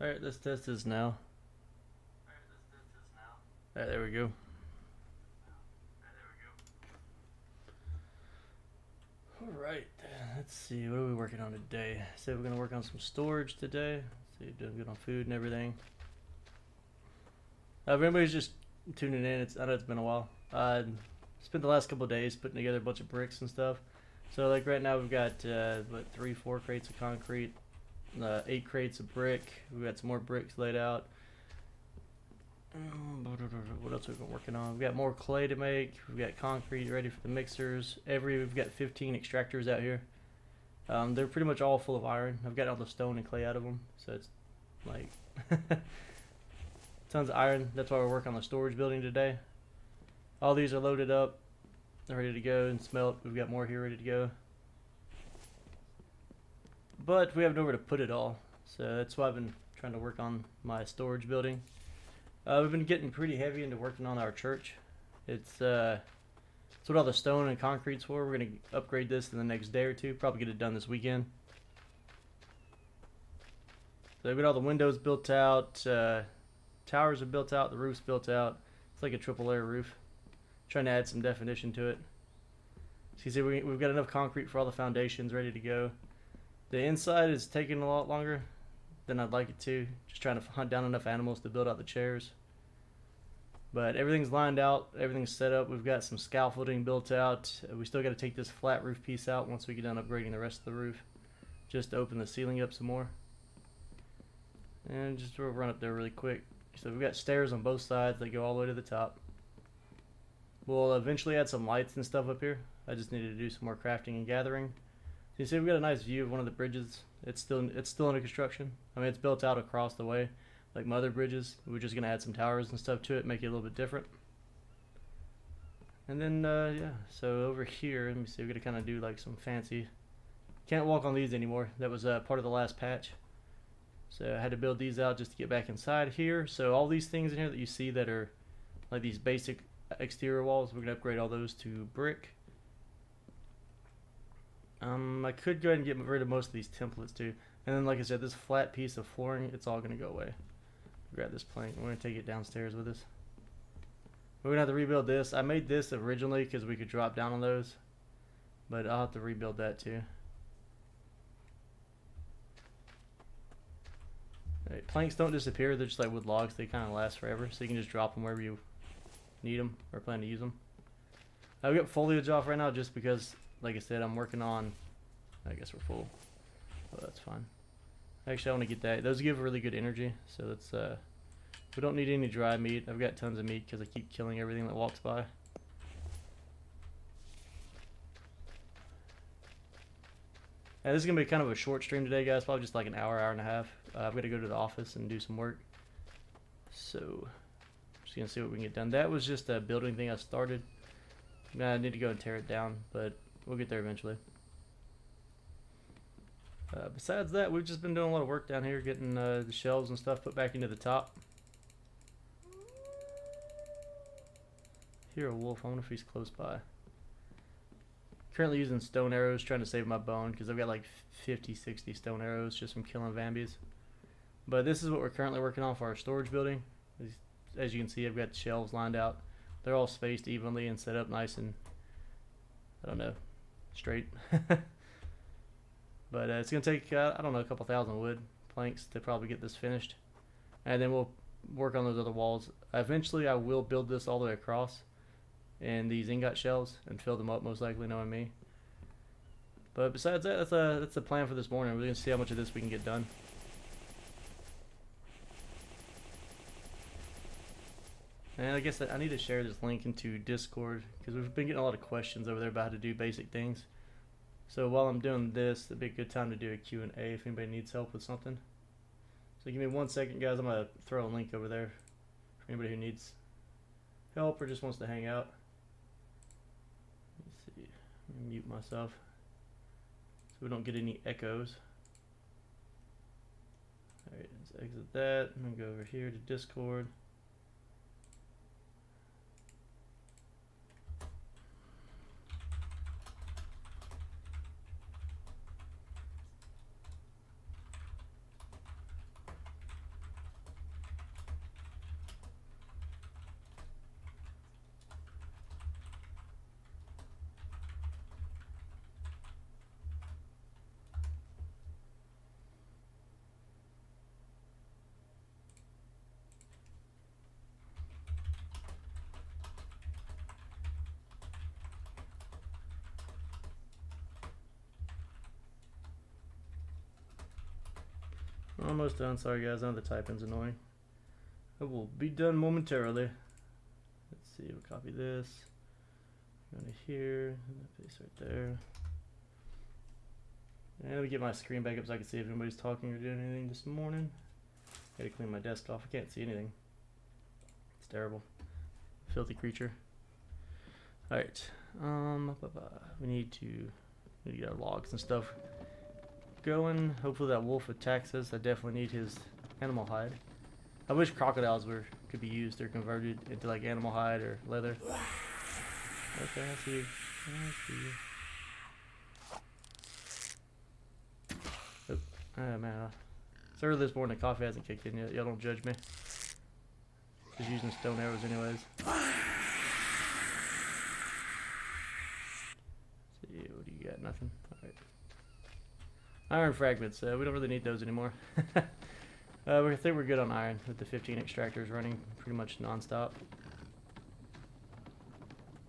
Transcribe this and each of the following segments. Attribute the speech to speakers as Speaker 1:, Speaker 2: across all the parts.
Speaker 1: Alright, let's test this now. Alright, there we go. Alright, let's see, what are we working on today? So we're gonna work on some storage today. See, doing good on food and everything. If anybody's just tuning in, I know it's been a while. Spent the last couple of days putting together a bunch of bricks and stuff. So like right now we've got what, 3-4 crates of concrete, 8 crates of brick. We've got some more bricks laid out. What else have we been working on? We've got more clay to make. We've got concrete ready for the mixers. We've got 15 extractors out here. They're pretty much all full of iron. I've got all the stone and clay out of them, so it's like tons of iron. That's why we're working on the storage building today. All these are loaded up. They're ready to go and smelt. We've got more here ready to go. But we have nowhere to put it all, so that's why I've been trying to work on my storage building. We've been getting pretty heavy into working on our church. It's what all the stone and concrete's for. We're going to upgrade this in the next day or two. Probably get it done this weekend. So we've got all the windows built out. Towers are built out. The roof's built out. It's like a triple layer roof. Trying to add some definition to it. So you see we've got enough concrete for all the foundations ready to go. The inside is taking a lot longer than I'd like it to. Just trying to hunt down enough animals to build out the chairs. But everything's lined out, everything's set up. We've got some scaffolding built out. We still got to take this flat roof piece out once we get done upgrading the rest of the roof, just to open the ceiling up some more. And just we'll run up there really quick. So we've got stairs on both sides that go all the way to the top. We'll eventually add some lights and stuff up here. I just needed to do some more crafting and gathering. So you see we've got a nice view of one of the bridges. It's still under construction. I mean, it's built out across the way like my other bridges. We're just gonna add some towers and stuff to it, make it a little bit different. And then yeah, so over here, let me see, we're gonna kind of do like some fancy. Can't walk on these anymore. That was part of the last patch. So I had to build these out just to get back inside here. So all these things in here that you see that are like these basic exterior walls, we're gonna upgrade all those to brick. I could go ahead and get rid of most of these templates too. And then like I said, this flat piece of flooring, it's all gonna go away. Grab this plank. We're gonna take it downstairs with us. We're gonna have to rebuild this. I made this originally because we could drop down on those, but I'll have to rebuild that too. Right, planks don't disappear. They're just like wood logs. They kind of last forever, so you can just drop them wherever you need them or plan to use them. I've got foliage off right now just because, like I said, I'm working on. I guess we're full. Oh, that's fine. Actually, I want to get that. Those give really good energy, so that's we don't need any dry meat. I've got tons of meat because I keep killing everything that walks by. And this is gonna be kind of a short stream today, guys. Probably just like an hour, hour and a half. I've got to go to the office and do some work, so I'm just gonna see what we can get done. That was just a building thing I started. I need to go and tear it down, but we'll get there eventually. Besides that, we've just been doing a lot of work down here, getting the shelves and stuff put back into the top. Hear a wolf. I wonder if he's close by. Currently using stone arrows, trying to save my bone because I've got like 50, 60 stone arrows just from killing Vambies. But this is what we're currently working on for our storage building. As you can see, I've got the shelves lined out. They're all spaced evenly and set up nice and, I don't know, straight. But it's going to take, I don't know, a couple thousand wood planks to probably get this finished. And then we'll work on those other walls. Eventually, I will build this all the way across in these ingot shells and fill them up, most likely, knowing me. But besides that, that's the plan for this morning. We're going to see how much of this we can get done. And I guess I need to share this link into Discord because we've been getting a lot of questions over there about how to do basic things. So while I'm doing this, it'd be a good time to do a Q&A if anybody needs help with something. So give me 1 second, guys. I'm going to throw a link over there for anybody who needs help or just wants to hang out. Let's see. Let me mute myself so we don't get any echoes. Alright, let's exit that. I'm going to go over here to Discord. Almost done. Sorry guys, I know the typing's annoying. I will be done momentarily. Let's see, we'll copy this. Go to here, paste right there. And let me get my screen back up so I can see if anybody's talking or doing anything this morning. Gotta clean my desk off. I can't see anything. It's terrible. Filthy creature. Alright. We need to get our logs and stuff going. Hopefully that wolf attacks us. I definitely need his animal hide. I wish crocodiles could be used or converted into like animal hide or leather. Okay, I see you. I see you. Oh, ah, man. It's early this morning. The coffee hasn't kicked in yet. Y'all don't judge me. Just using stone arrows anyways. See, what do you got? Nothing? Alright. Iron fragments. We don't really need those anymore. I think we're good on iron with the 15 extractors running pretty much non-stop.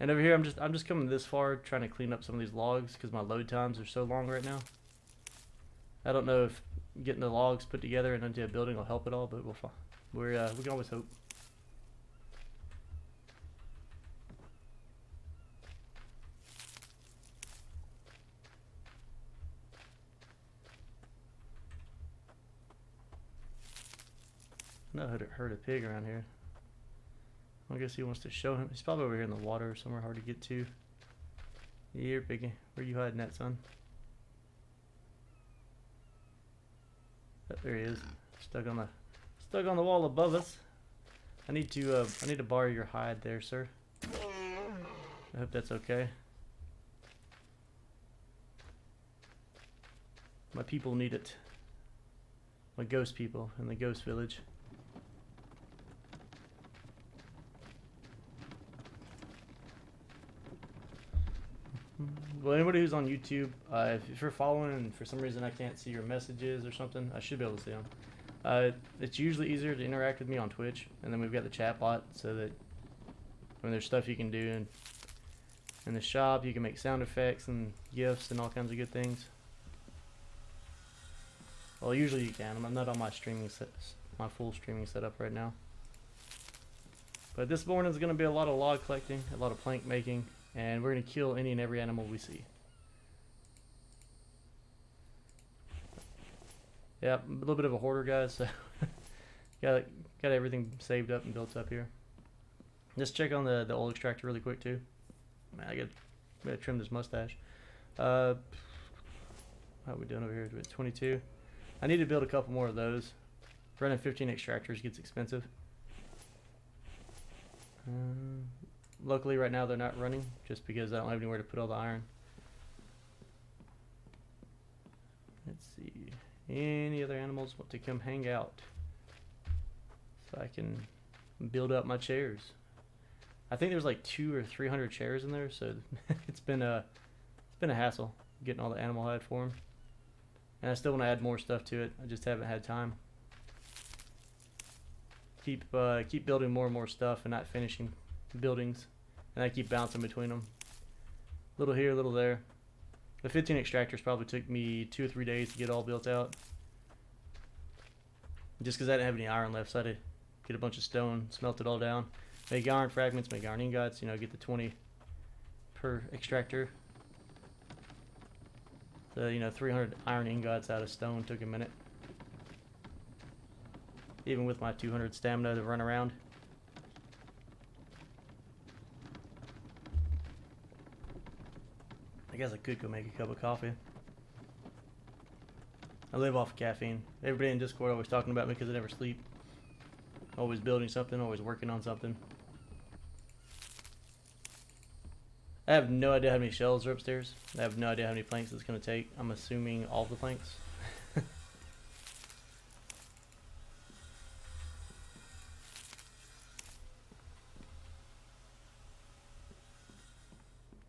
Speaker 1: And over here, I'm just coming this far trying to clean up some of these logs because my load times are so long right now. I don't know if getting the logs put together and into a building will help at all, but we can always hope. I know how to herd a pig around here. I guess he wants to show him. He's probably over here in the water or somewhere hard to get to. Here, piggy. Where you hiding at, son? Oh, there he is. Stuck on the wall above us. I need to borrow your hide there, sir. I hope that's okay. My people need it. My ghost people in the ghost village. Well, anybody who's on YouTube, if you're following and for some reason I can't see your messages or something, I should be able to see them. It's usually easier to interact with me on Twitch, and then we've got the chat bot so that when there's stuff you can do in the shop, you can make sound effects and GIFs and all kinds of good things. Well, usually you can. I'm not on my my full streaming setup right now. But this morning is going to be a lot of log collecting, a lot of plank making, and we're going to kill any and every animal we see. Yeah, a little bit of a hoarder, guys, so got everything saved up and built up here. Just check on the old extractor really quick too. Man, I gotta trim this mustache. How are we doing over here? We're at 22. I need to build a couple more of those. Running 15 extractors gets expensive. Luckily right now they're not running just because I don't have anywhere to put all the iron. Let's see. Any other animals want to come hang out so I can build up my chairs. I think there's like 200 or 300 chairs in there, so it's been a hassle getting all the animal hide for them. And I still want to add more stuff to it. I just haven't had time. Keep building more and more stuff and not finishing buildings, and I keep bouncing between them. Little here, little there. The 15 extractors probably took me 2 or 3 days to get all built out. Just because I didn't have any iron left, so I had to get a bunch of stone, smelt it all down, make iron fragments, make iron ingots, you know, get the 20 per extractor. So, you know, 300 iron ingots out of stone took a minute. Even with my 200 stamina to run around. I guess I could go make a cup of coffee. I live off of caffeine. Everybody in Discord always talking about me because I never sleep. Always building something, always working on something. I have no idea how many shelves are upstairs. I have no idea how many planks it's going to take. I'm assuming all the planks.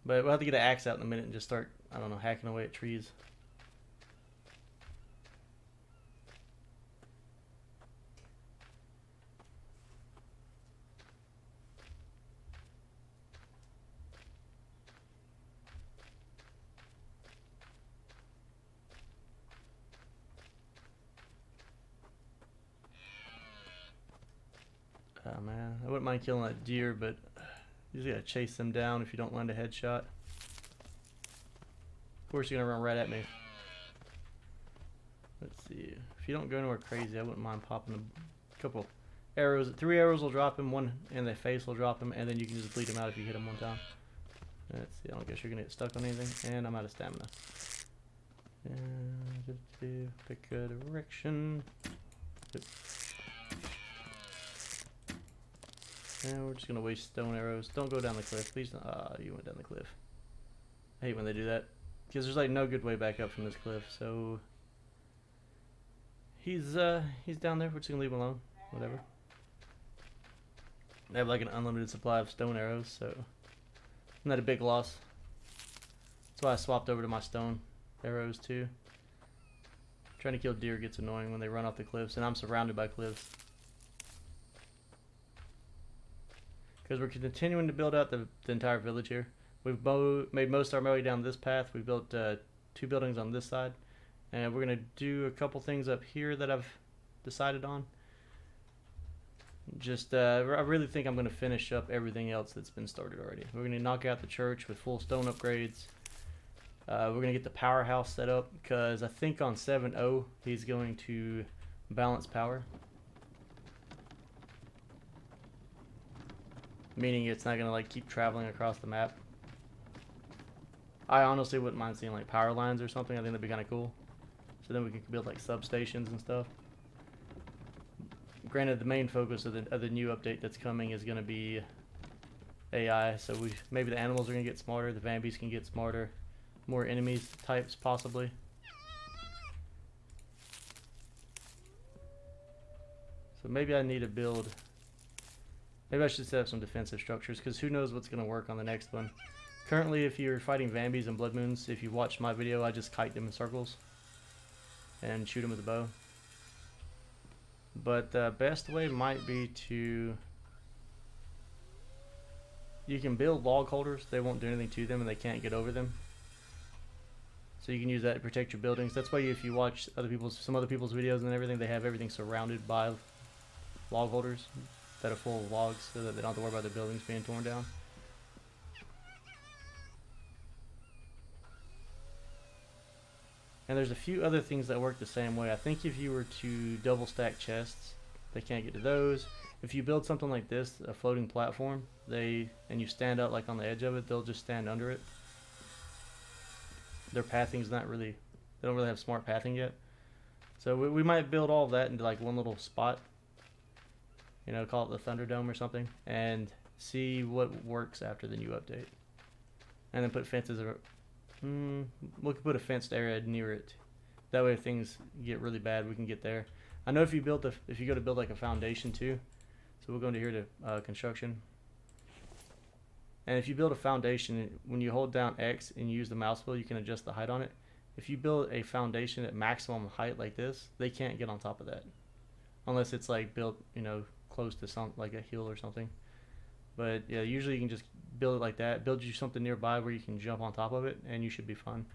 Speaker 1: But we'll have to get an axe out in a minute and just start, I don't know, hacking away at trees. man. I wouldn't mind killing that deer, but you just gotta chase them down if you don't land a headshot. Of course you're gonna run right at me. Let's see. If you don't go anywhere crazy, I wouldn't mind popping a couple arrows. 3 arrows will drop him, 1 in the face will drop him, and then you can just bleed him out if you hit him 1 time. Let's see. I don't guess you're gonna get stuck on anything, and I'm out of stamina. And pick a direction. Yep. And we're just gonna waste stone arrows. Don't go down the cliff, please. You went down the cliff. I hate when they do that, because there's like no good way back up from this cliff. So he's down there. We're just gonna leave him alone. Whatever. I have like an unlimited supply of stone arrows, so not a big loss. That's why I swapped over to my stone arrows too. Trying to kill deer gets annoying when they run off the cliffs, and I'm surrounded by cliffs. Because we're continuing to build out the entire village here. We've made most of our way down this path. We built 2 buildings on this side, and we're gonna do a couple things up here that I've decided on. Just I really think I'm gonna finish up everything else that's been started already. We're gonna knock out the church with full stone upgrades. We're gonna get the powerhouse set up, because I think on 7.0 he's going to balance power. Meaning it's not gonna like keep traveling across the map. I honestly wouldn't mind seeing like power lines or something. I think that'd be kind of cool. So then we can build like substations and stuff. Granted, the main focus of the new update that's coming is gonna be AI. So maybe the animals are gonna get smarter. The Vambies can get smarter. More enemies types possibly. So maybe I need to build. Maybe I should set up some defensive structures, because who knows what's going to work on the next one. Currently, if you're fighting Vambies and Blood Moons, if you watched my video, I just kite them in circles and shoot them with a bow. But the best way might be to... You can build log holders. They won't do anything to them and they can't get over them. So you can use that to protect your buildings. That's why if you watch some other people's videos and everything, they have everything surrounded by log holders that are full of logs, so that they don't have to worry about their buildings being torn down. And there's a few other things that work the same way. I think if you were to double stack chests, they can't get to those. If you build something like this, a floating platform, and you stand out like on the edge of it, they'll just stand under it. Their pathing's not really, they don't really have smart pathing yet. So we might build all of that into like one little spot. You know, call it the Thunderdome or something, and see what works after the new update. And then put fences, we could put a fenced area near it. That way if things get really bad, we can get there. I know if you go to build like a foundation too, so we'll go into here to construction. And if you build a foundation, when you hold down X and you use the mouse wheel, you can adjust the height on it. If you build a foundation at maximum height like this, they can't get on top of that. Unless it's like built, you know, close to like a hill or something. But yeah, usually you can just build it like that. Build you something nearby where you can jump on top of it, and you should be fine.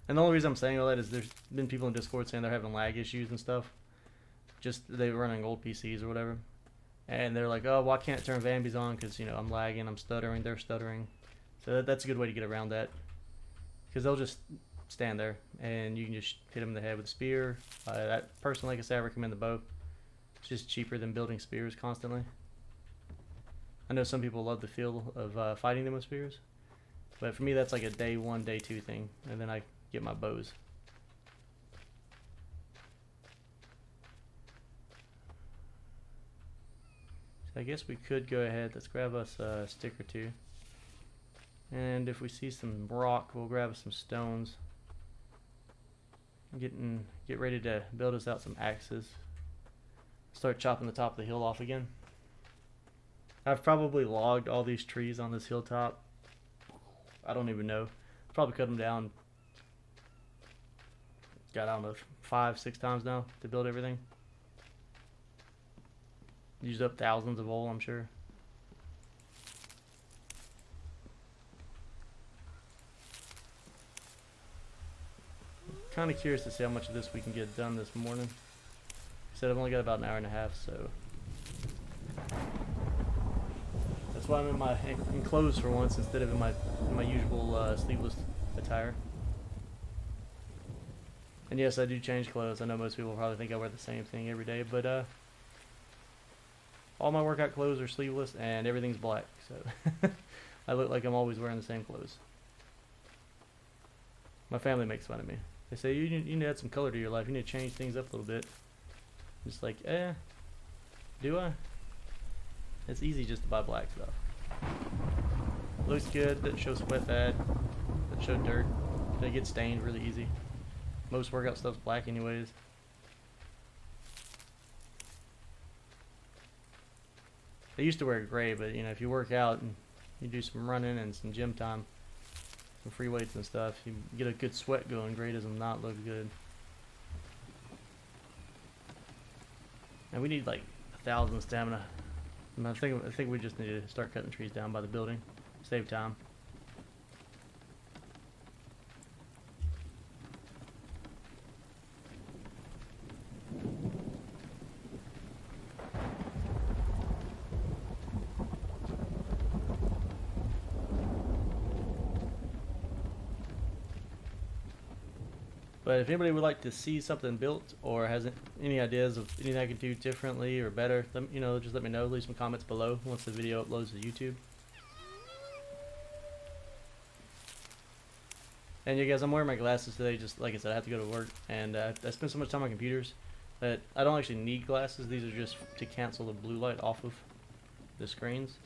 Speaker 1: And the only reason I'm saying all that is there's been people in Discord saying they're having lag issues and stuff. Just they're running old PCs or whatever. And they're like, oh, well, I can't turn Vambies on because, you know, I'm lagging, I'm stuttering, they're stuttering. So that's a good way to get around that. Because they'll just stand there, and you can just hit them in the head with a spear. That personally, like I said, I recommend the bow. It's just cheaper than building spears constantly. I know some people love the feel of fighting them with spears. But for me, that's like a day 1, day 2 thing. And then I get my bows. I guess we could go ahead. Let's grab us a stick or 2. And if we see some rock, we'll grab some stones. Get ready to build us out some axes. Start chopping the top of the hill off again. I've probably logged all these trees on this hilltop. I don't even know. Probably cut them down. God, I don't know, 5, 6 times now to build everything. Used up thousands of wool, I'm sure. Kind of curious to see how much of this we can get done this morning. Said I've only got about an hour and a half, so That's why I'm in my in clothes for once instead of in my usual sleeveless attire. And yes, I do change clothes. I know most people probably think I wear the same thing every day, but all my workout clothes are sleeveless and everything's black, so I look like I'm always wearing the same clothes. My family makes fun of me. They say, you need to add some color to your life. You need to change things up a little bit. I'm just like, do I? It's easy just to buy black stuff. Looks good, doesn't show sweat bad, doesn't show dirt. They get stained really easy. Most workout stuff's black anyways. I used to wear gray, but you know, if you work out and you do some running and some gym time, some free weights and stuff, you get a good sweat going. Gray does not look good. And we need like 1,000 stamina. And I think we just need to start cutting trees down by the building, save time. But if anybody would like to see something built or has any ideas of anything I could do differently or better, you know, just let me know. Leave some comments below once the video uploads to YouTube. And you guys, I'm wearing my glasses today. Just like I said, I have to go to work, and I spend so much time on computers that I don't actually need glasses. These are just to cancel the blue light off of the screens,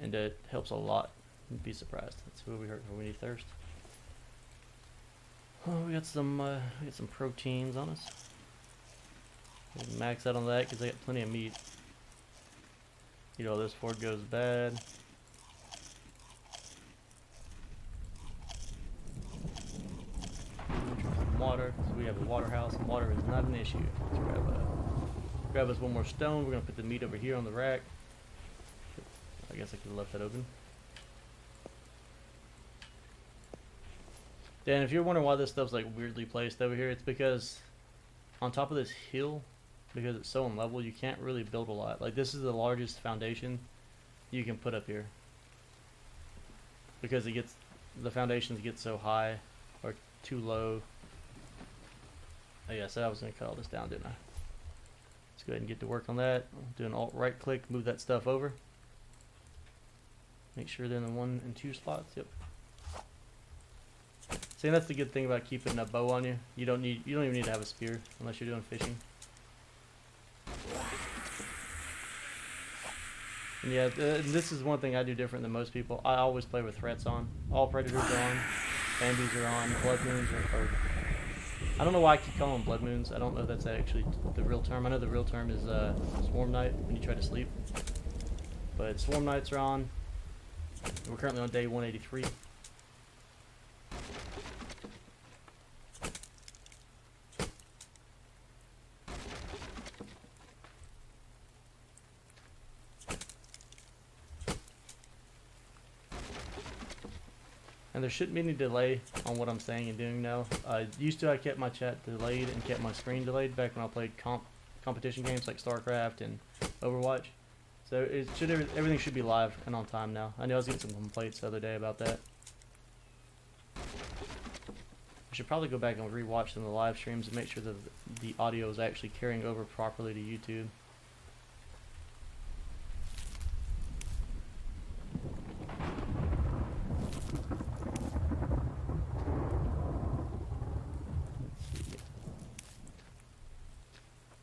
Speaker 1: and it helps a lot. You'd be surprised. That's what we heard when we need thirst. Oh, we got some proteins on us. We'll max out on that because I got plenty of meat. You know, this before it goes bad. Some water. So we have a water house, and water is not an issue. Let's grab us one more stone. We're gonna put the meat over here on the rack. I guess I could have left that open. And if you're wondering why this stuff's like weirdly placed over here, it's because on top of this hill, because it's so unlevel, you can't really build a lot. Like, this is the largest foundation you can put up here, because the foundations get so high or too low. Oh yeah, so I was gonna cut all this down, didn't I? Let's go ahead and get to work on that. Do an alt right click, move that stuff over. Make sure they're in the 1 and 2 slots. Yep. See, that's the good thing about keeping a bow on you. You don't even need to have a spear unless you're doing fishing. And yeah, this is one thing I do different than most people. I always play with threats on. All predators are on. Bamboos are on. Blood moons are. I don't know why I keep calling them blood moons. I don't know if that's actually the real term. I know the real term is swarm night when you try to sleep. But swarm nights are on. We're currently on day 183. And there shouldn't be any delay on what I'm saying and doing now. I kept my chat delayed and kept my screen delayed back when I played competition games like StarCraft and Overwatch. So everything should be live and on time now. I know I was getting some complaints the other day about that. I should probably go back and rewatch some of the live streams and make sure that the audio is actually carrying over properly to YouTube.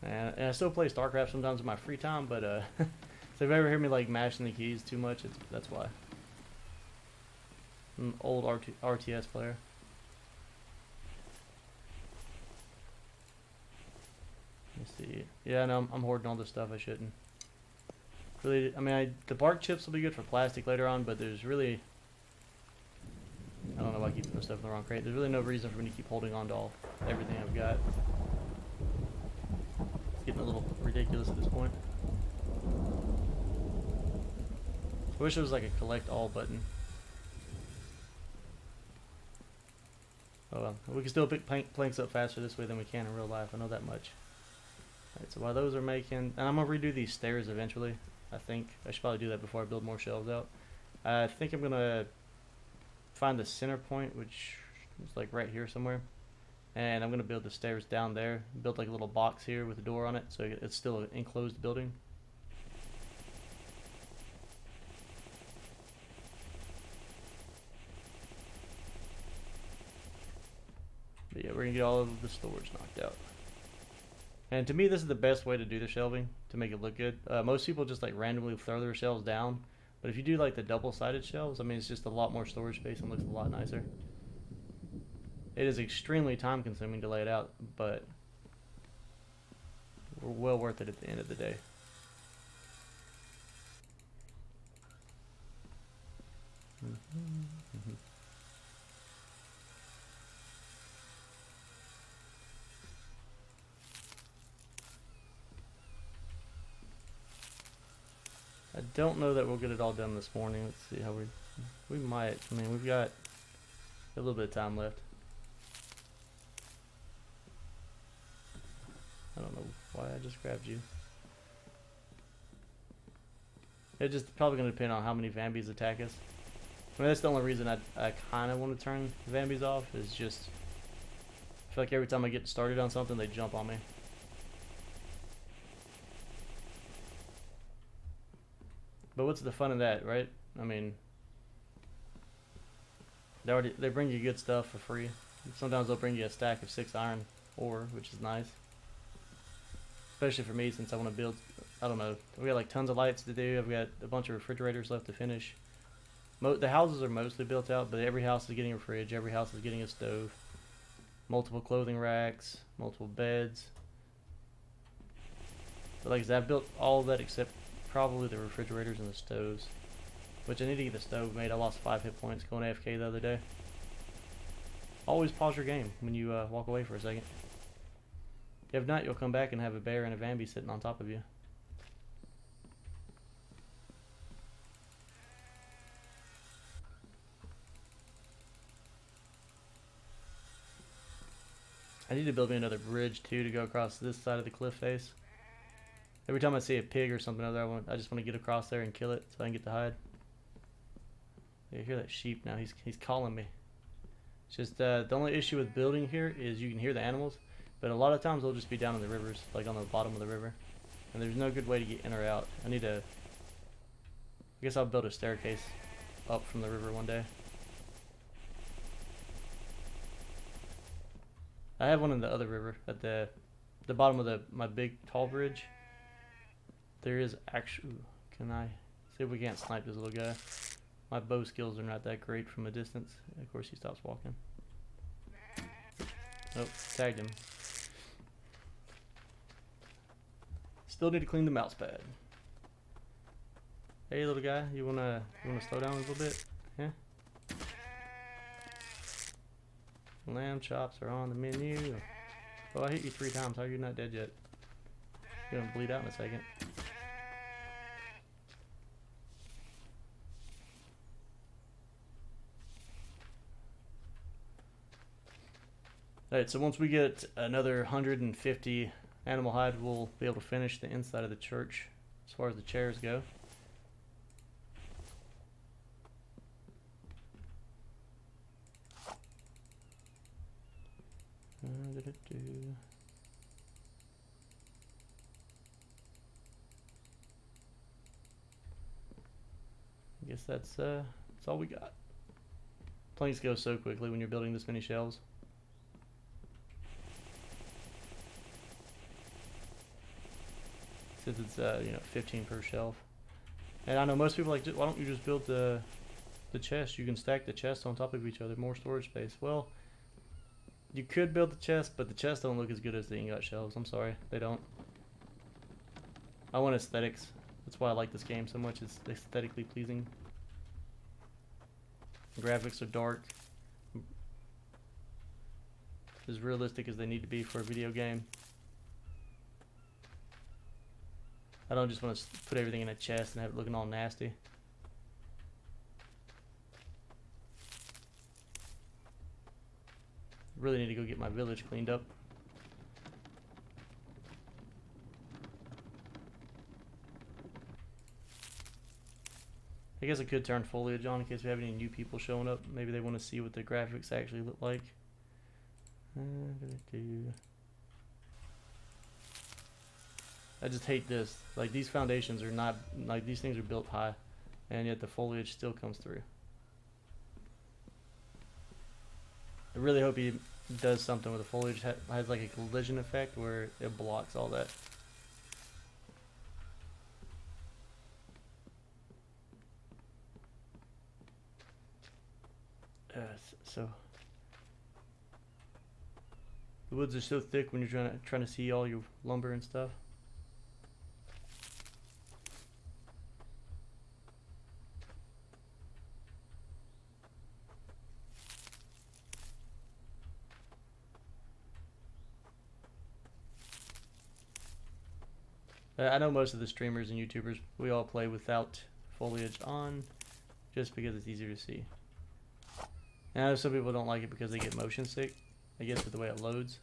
Speaker 1: And I still play StarCraft sometimes in my free time, but so if you ever hear me like mashing the keys too much, that's why. I'm an old RTS player. Let's see. Yeah, no, I'm hoarding all this stuff. I shouldn't. Really, I mean, the bark chips will be good for plastic later on, but there's really, I don't know why I keep putting stuff in the wrong crate. There's really no reason for me to keep holding on to everything I've got. Getting a little ridiculous at this point. I wish there was like a collect all button. Oh well, we can still pick planks up faster this way than we can in real life. I know that much. Alright, so while those are making, and I'm gonna redo these stairs eventually. I think I should probably do that before I build more shelves out. I think I'm gonna find the center point, which is like right here somewhere, and I'm gonna build the stairs down there. Build like a little box here with a door on it, so it's still an enclosed building. But yeah, we're gonna get all of the storage knocked out. And to me, this is the best way to do the shelving to make it look good. Most people just like randomly throw their shelves down, but if you do like the double-sided shelves, I mean, it's just a lot more storage space and looks a lot nicer. It is extremely time-consuming to lay it out, but we're well worth it at the end of the day. I don't know that we'll get it all done this morning. Let's see how we might. I mean, we've got a little bit of time left. I don't know why I just grabbed you. It's just probably going to depend on how many Vambies attack us. I mean, that's the only reason I kind of want to turn Vambies off, is just I feel like every time I get started on something, they jump on me. But what's the fun in that, right? I mean, they bring you good stuff for free. Sometimes they'll bring you a stack of 6 iron ore, which is nice. Especially for me, since I want to build, I don't know, we got like tons of lights to do. I've got a bunch of refrigerators left to finish. The houses are mostly built out, but every house is getting a fridge, every house is getting a stove, multiple clothing racks, multiple beds. But like I said, I've built all of that except probably the refrigerators and the stoves, which I need to get the stove made. I lost 5 hit points going AFK the other day. Always pause your game when you walk away for a second. If not, you'll come back and have a bear and a Vambi sitting on top of you. I need to build me another bridge too to go across this side of the cliff face. Every time I see a pig or something other, I just want to get across there and kill it so I can get to hide. Yeah, I hear that sheep now. He's calling me. It's just the only issue with building here is you can hear the animals, but a lot of times they'll just be down in the rivers, like on the bottom of the river, and there's no good way to get in or out. I guess I'll build a staircase up from the river one day. I have one in the other river at the bottom of my big tall bridge. There is actually. Can I see if we can't snipe this little guy? My bow skills are not that great from a distance. Of course, he stops walking. Nope, tagged him. Still need to clean the mouse pad. Hey, little guy, you wanna slow down a little bit? Yeah. Lamb chops are on the menu. Oh, I hit you 3 times. How are you not dead yet? You're gonna bleed out in a second. Alright, so once we get another 150 animal hide, we'll be able to finish the inside of the church as far as the chairs go. I guess that's all we got. Planks go so quickly when you're building this many shelves. Since it's 15 per shelf. And I know most people are like, why don't you just build the chest? You can stack the chests on top of each other, more storage space. Well, you could build the chest, but the chests don't look as good as the ingot shelves. I'm sorry, they don't. I want aesthetics. That's why I like this game so much. It's aesthetically pleasing. The graphics are dark, as realistic as they need to be for a video game. I don't just want to put everything in a chest and have it looking all nasty. Really need to go get my village cleaned up. I guess I could turn foliage on in case we have any new people showing up. Maybe they want to see what the graphics actually look like. I just hate this. Like, these foundations are not, like, these things are built high, and yet the foliage still comes through. I really hope he does something with the foliage. Has like a collision effect where it blocks all that. So the woods are so thick when you're trying to see all your lumber and stuff. I know most of the streamers and YouTubers, we all play without foliage on, just because it's easier to see. And I know some people don't like it because they get motion sick, I guess with the way it loads,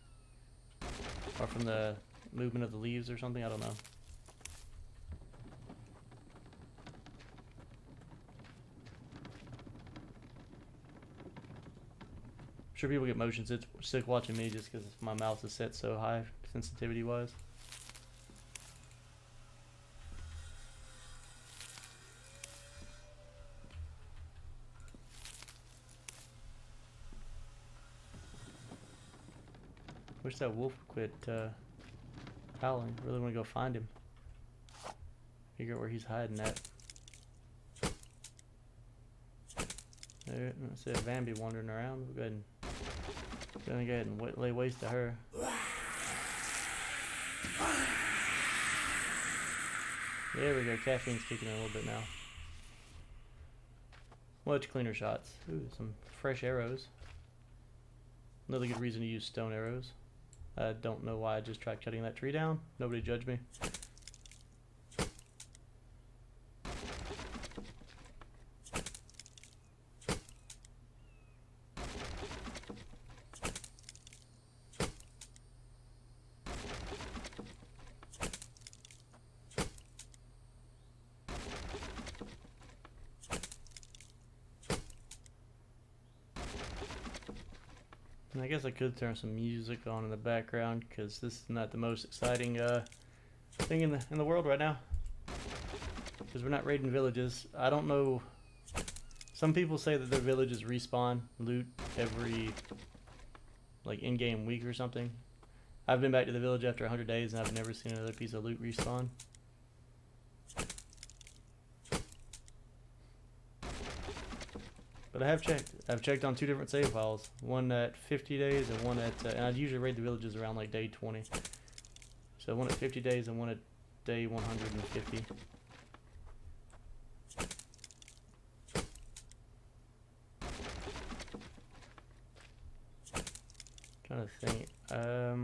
Speaker 1: or from the movement of the leaves or something, I don't know. I'm sure people get motion sick watching me just because my mouse is set so high sensitivity wise. Wish that wolf would quit howling. Really want to go find him. Figure out where he's hiding at. There, I see a Bambi wandering around. We'll go ahead and lay waste to her. There we go. Caffeine's kicking in a little bit now. Much cleaner shots. Ooh, some fresh arrows. Another good reason to use stone arrows. I don't know why I just tried cutting that tree down. Nobody judge me. I guess I could turn some music on in the background because this is not the most exciting thing in the world right now. Because we're not raiding villages. I don't know. Some people say that their villages respawn loot every like in-game week or something. I've been back to the village after 100 days and I've never seen another piece of loot respawn. But I have checked. I've checked on 2 different save files. One at 50 days and one at... and I'd usually raid the villages around like day 20. So one at 50 days and one at day 150. Trying to think. I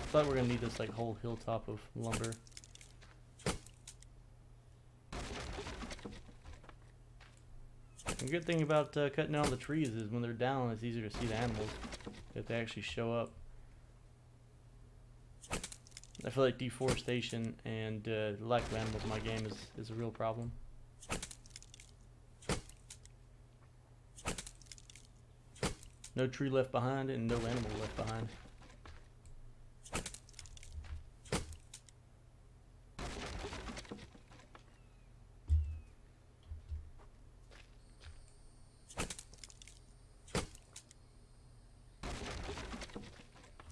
Speaker 1: thought we were going to need this like whole hilltop of lumber. The good thing about cutting down the trees is when they're down, it's easier to see the animals if they actually show up. I feel like deforestation and lack of animals in my game is a real problem. No tree left behind and no animal left behind.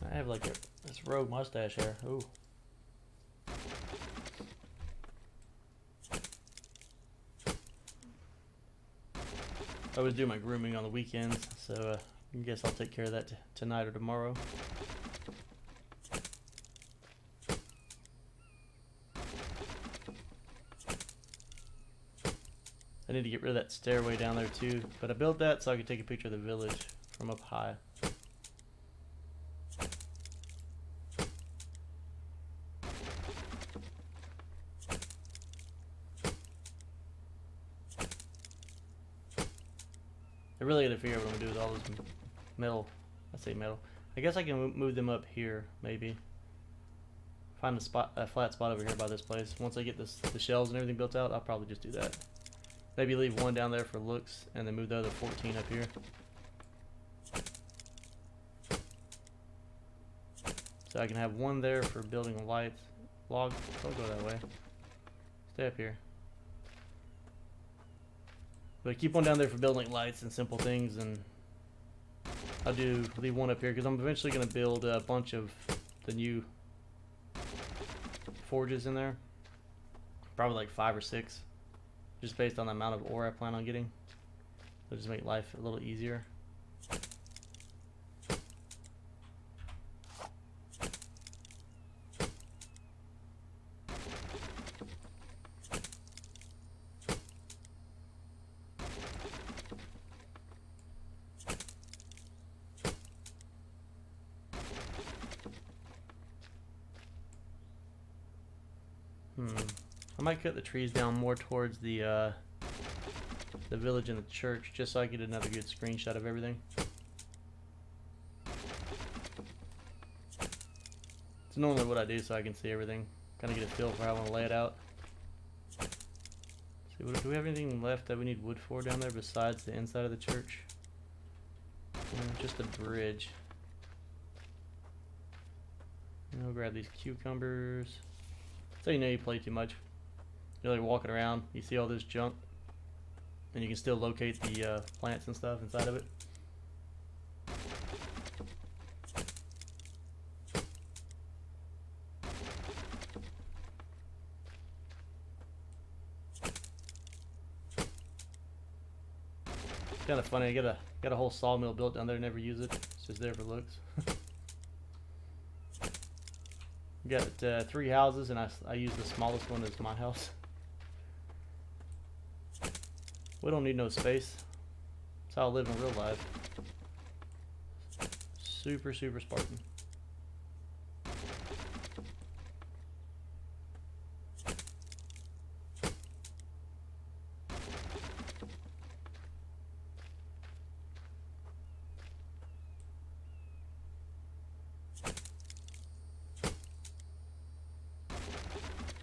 Speaker 1: I have like this rogue mustache hair. Ooh. I always do my grooming on the weekends, so I guess I'll take care of that tonight or tomorrow. I need to get rid of that stairway down there too, but I built that so I could take a picture of the village from up high. I really gotta figure out what I'm gonna do with all this metal. I say metal. I guess I can move them up here, maybe. Find a flat spot over here by this place. Once I get the shelves and everything built out, I'll probably just do that. Maybe leave one down there for looks, and then move the other 14 up here. So I can have one there for building lights. Log, don't go that way. Stay up here. But keep one down there for building lights and simple things, and I'll leave one up here because I'm eventually going to build a bunch of the new forges in there. Probably like 5 or 6, just based on the amount of ore I plan on getting. It'll just make life a little easier. I might cut the trees down more towards the village and the church, just so I get another good screenshot of everything. It's normally what I do, so I can see everything. Kind of get a feel for how I want to lay it out. See, do we have anything left that we need wood for down there besides the inside of the church? Just a bridge. And we'll grab these cucumbers. So you know you play too much. You're like walking around, you see all this junk, and you can still locate the plants and stuff inside of it. It's kind of funny. I got a whole sawmill built down there. Never use it. It's just there for looks. Got 3 houses, and I use the smallest one as my house. We don't need no space. That's how I live in real life. Super, super Spartan.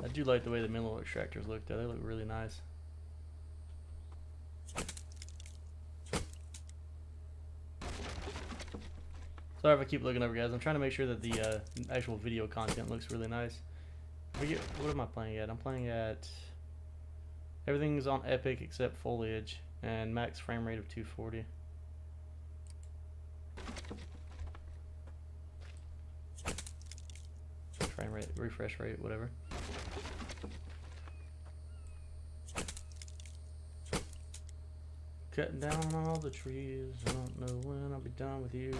Speaker 1: I do like the way the mineral extractors look though. They look really nice. Sorry if I keep looking over, guys. I'm trying to make sure that the actual video content looks really nice. What am I playing at? I'm playing at... Everything's on epic except foliage and max frame rate of 240. Frame rate, refresh rate, whatever. Cutting down all the trees. I don't know when I'll be done with you.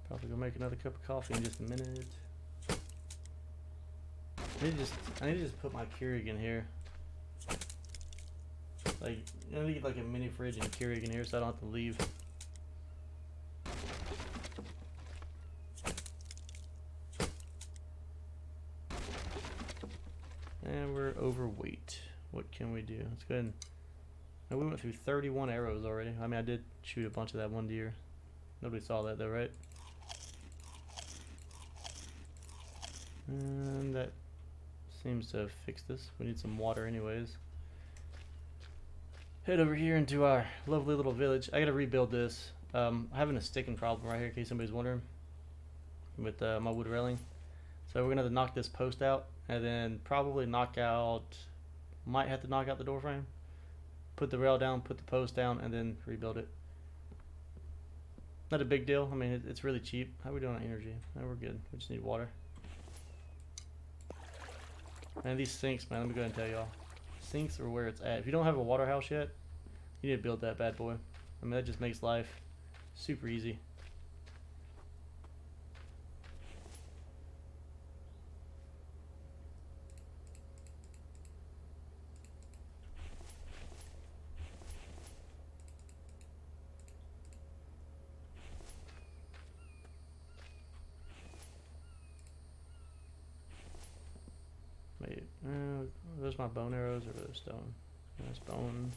Speaker 1: Probably gonna make another cup of coffee in just a minute. I need to just put my Keurig in here. Like, I need to get like a mini fridge and Keurig in here so I don't have to leave. And we're overweight. What can we do? Let's go ahead and we went through 31 arrows already. I mean, I did shoot a bunch of that one deer. Nobody saw that though, right? And that seems to have fixed this. We need some water anyways. Head over here into our lovely little village. I gotta rebuild this. I'm having a sticking problem right here in case somebody's wondering with my wood railing. So we're gonna have to knock this post out and then probably might have to knock out the door frame. Put the rail down, put the post down, and then rebuild it. Not a big deal. I mean, it's really cheap. How are we doing on energy? No, we're good. We just need water. Man, these sinks, man, let me go ahead and tell y'all. Sinks are where it's at. If you don't have a water house yet, you need to build that bad boy. I mean, that just makes life super easy. Wait, are those my bone arrows or those stone? That's bone.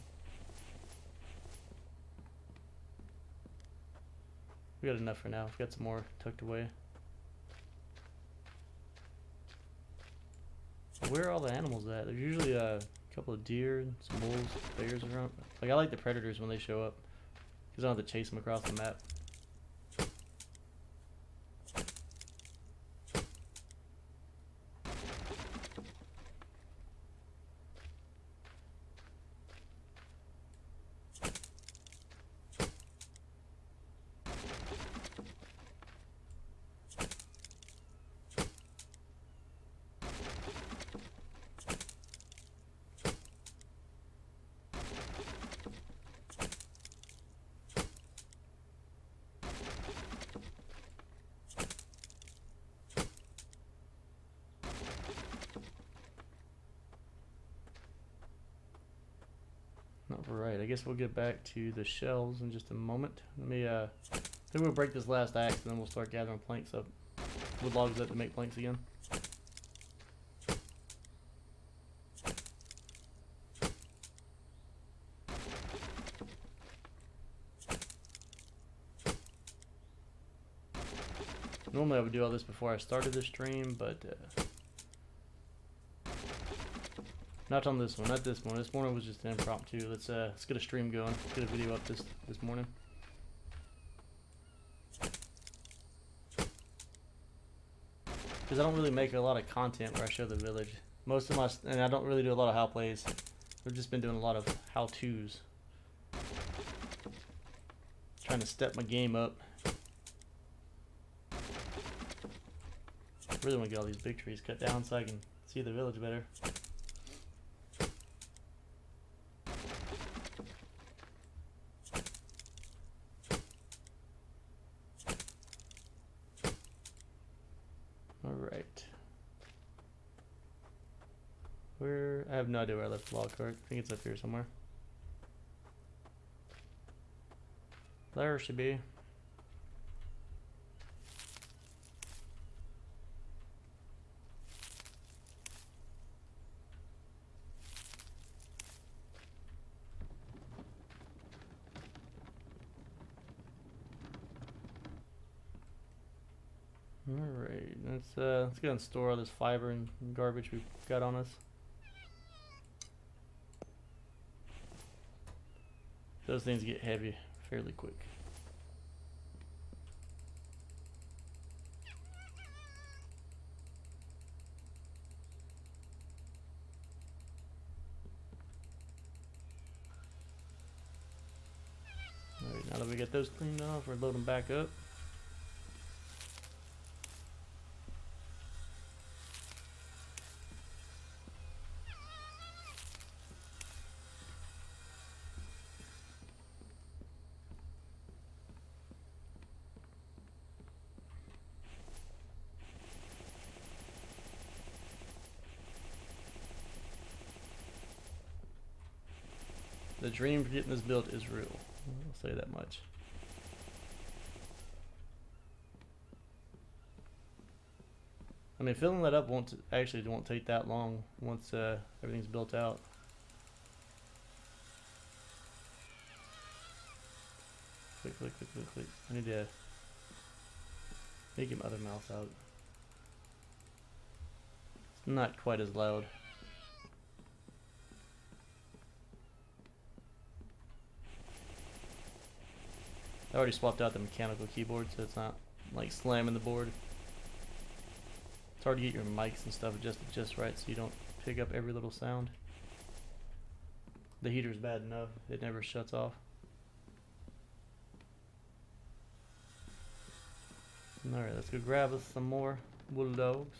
Speaker 1: We got enough for now. We've got some more tucked away. Where are all the animals at? There's usually a couple of deer, some wolves, bears around. Like, I like the predators when they show up, because I don't have to chase them across the map. Alright, I guess we'll get back to the shelves in just a moment. Let me, I think we'll break this last axe and then we'll start gathering planks up. Wood logs up to make planks again. Normally I would do all this before I started the stream, but not on this one, not this one. This morning was just an impromptu. Let's get a stream going. Let's get a video up this morning. Because I don't really make a lot of content where I show the village. Most of my, and I don't really do a lot of how plays. I've just been doing a lot of how to's. Trying to step my game up. Really want to get all these big trees cut down so I can see the village better. Alright. Where? I have no idea where I left the log cart. I think it's up here somewhere. There should be. Alright, let's go and store all this fiber and garbage we've got on us. Those things get heavy fairly quick. Alright, now that we get those cleaned off, we're loading back up. The dream for getting this built is real. I'll say that much. I mean, filling that up won't take that long once everything's built out. Click, click, click, click, click. I need to make him other mouse out. It's not quite as loud. I already swapped out the mechanical keyboard, so it's not like slamming the board. It's hard to get your mics and stuff adjusted just right so you don't pick up every little sound. The heater's bad enough, it never shuts off. Alright, let's go grab us some more wood logs.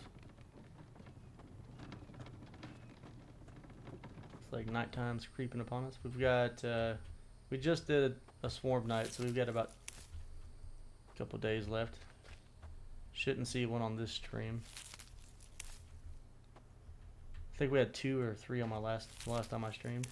Speaker 1: It's like nighttime's creeping upon us. We've got, we just did a swarm night, so we've got about a couple days left. Shouldn't see one on this stream. I think we had 2 or 3 on my last time I streamed.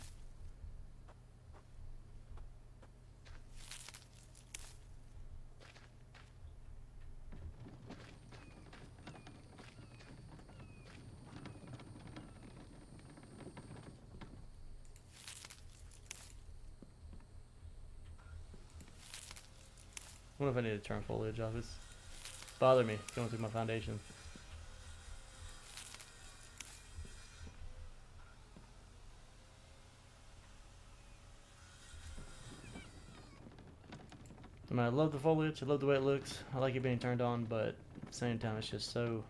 Speaker 1: I wonder if I need to turn foliage off. It's bothering me going through my foundation. I mean, I love the foliage, I love the way it looks, I like it being turned on, but at the same time, it's just so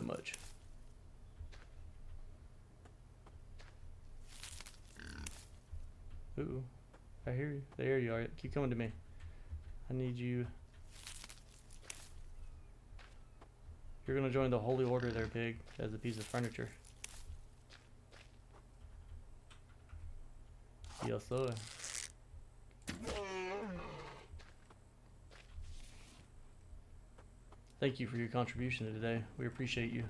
Speaker 1: much. Ooh, I hear you. There you are. Keep coming to me. I need you. You're gonna join the holy order there, pig, as a piece of furniture. Yes, sir. Thank you for your contribution today. We appreciate you.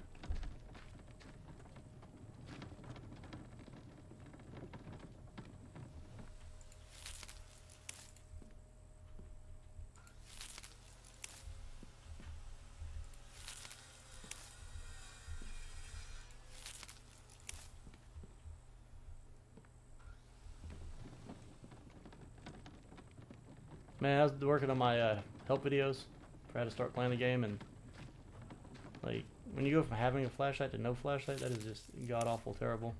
Speaker 1: Man, I was working on my help videos for how to start playing the game, and like when you go from having a flashlight to no flashlight, that is just god awful terrible.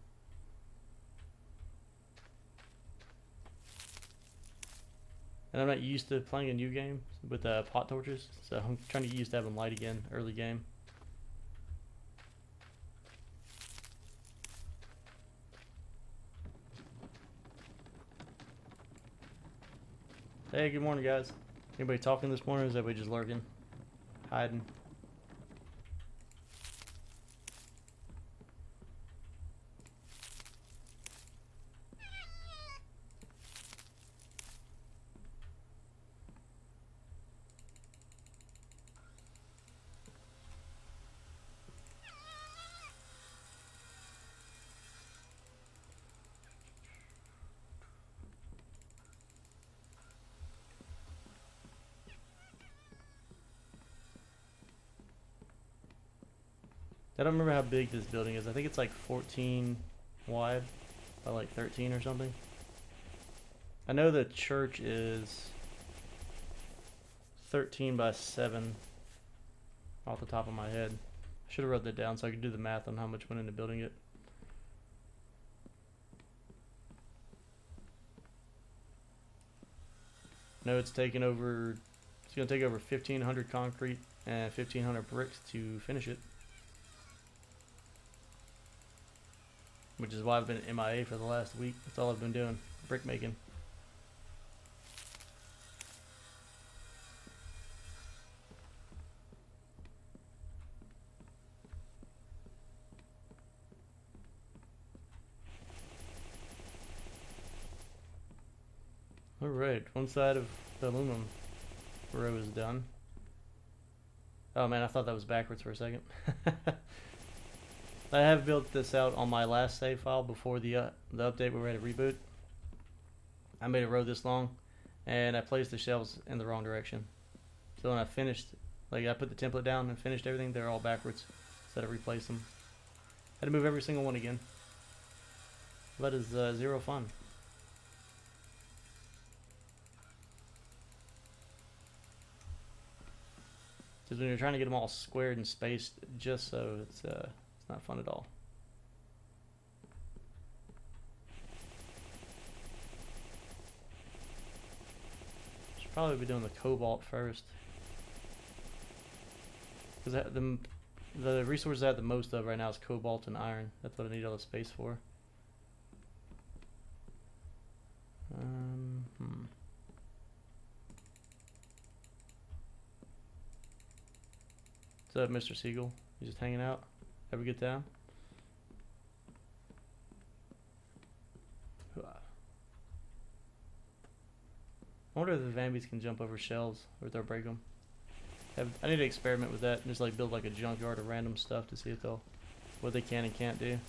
Speaker 1: And I'm not used to playing a new game with pot torches, so I'm trying to get used to having light again early game. Hey, good morning, guys. Anybody talking this morning, or is everybody just lurking? Hiding? I don't remember how big this building is. I think it's like 14 wide by like 13 or something. I know the church is 13 by 7 off the top of my head. I should have wrote that down so I could do the math on how much went into building it. No, it's going to take over 1,500 concrete and 1,500 bricks to finish it. Which is why I've been MIA for the last week. That's all I've been doing, brick making. Alright, one side of the aluminum row is done. Oh man, I thought that was backwards for a second. I have built this out on my last save file before the update where we had to reboot. I made a row this long, and I placed the shelves in the wrong direction. So when I finished, like I put the template down and finished everything, they're all backwards. So I had to replace them. Had to move every single one again. That is zero fun. Because when you're trying to get them all squared and spaced just so, it's not fun at all. Should probably be doing the cobalt first. Because the resources I have the most of right now is cobalt and iron. That's what I need all the space for. What's up, Mr. Siegel? You just hanging out? Have a good time? I wonder if the Vambies can jump over shells or if they'll break them. I need to experiment with that and just like build like a junkyard of random stuff to see if what they can and can't do.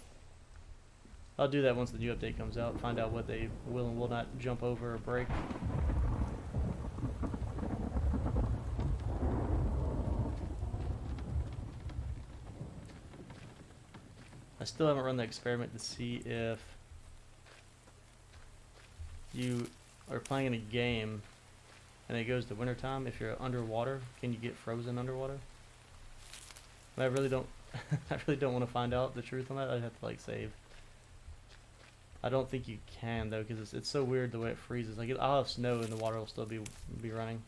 Speaker 1: I'll do that once the new update comes out, find out what they will and will not jump over or break. I still haven't run the experiment to see if you are playing in a game and it goes to wintertime. If you're underwater, can you get frozen underwater? I really don't I really don't want to find out the truth on that. I'd have to like save. I don't think you can though, because it's so weird the way it freezes. Like I'll have snow and the water will still be running.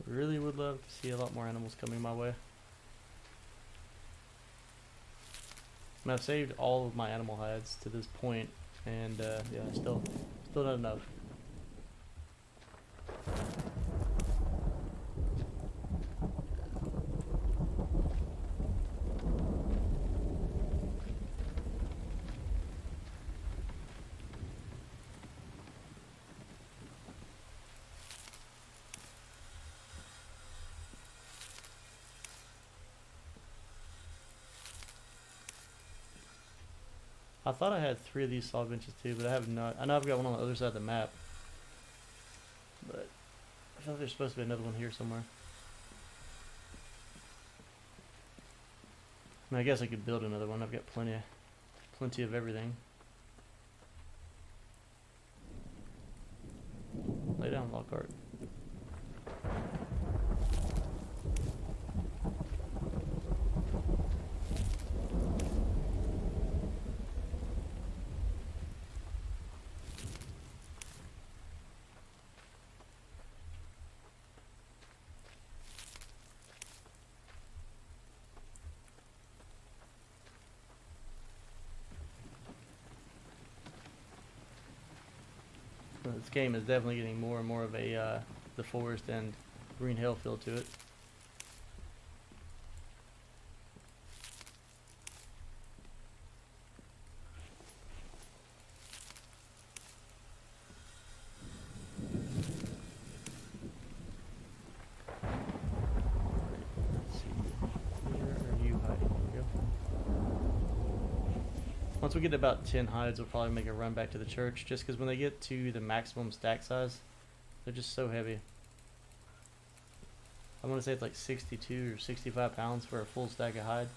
Speaker 1: Really would love to see a lot more animals coming my way. I mean, I've saved all of my animal hides to this point, and yeah, still not enough. I thought I had 3 of these saw benches too, but I have not. I know I've got one on the other side of the map, but I feel like there's supposed to be another one here somewhere. I mean, I guess I could build another one. I've got plenty of everything. Lay down, Lockhart. This game is definitely getting more and more of a the forest and green hill feel to it. Once we get about 10 hides, we'll probably make a run back to the church, just because when they get to the maximum stack size, they're just so heavy. I want to say it's like 62 or 65 pounds for a full stack of hide.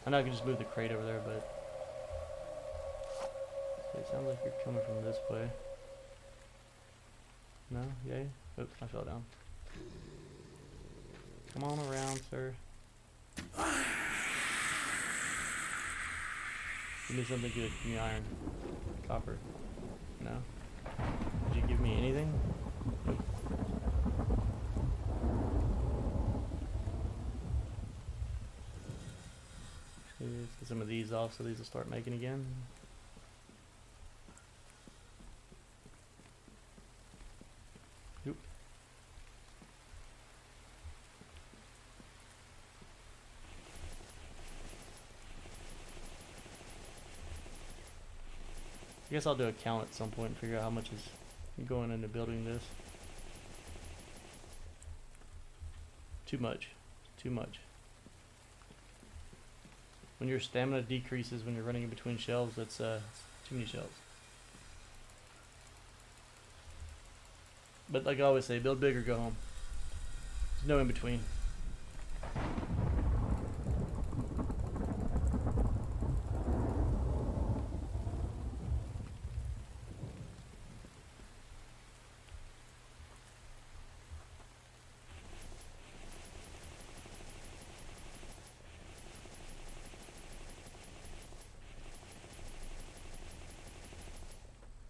Speaker 1: I know I can just move the crate over there, but it sounds like you're coming from this way. No? Yay? Oops, I fell down. Come on around, sir. Give me something good. Give me iron. Copper. No? Did you give me anything? Nope. Let's get some of these off so these will start making again. Oop. I guess I'll do a count at some point and figure out how much is going into building this. Too much. Too much. When your stamina decreases when you're running in between shelves, that's too many shelves. But like I always say, build big or go home. There's no in between.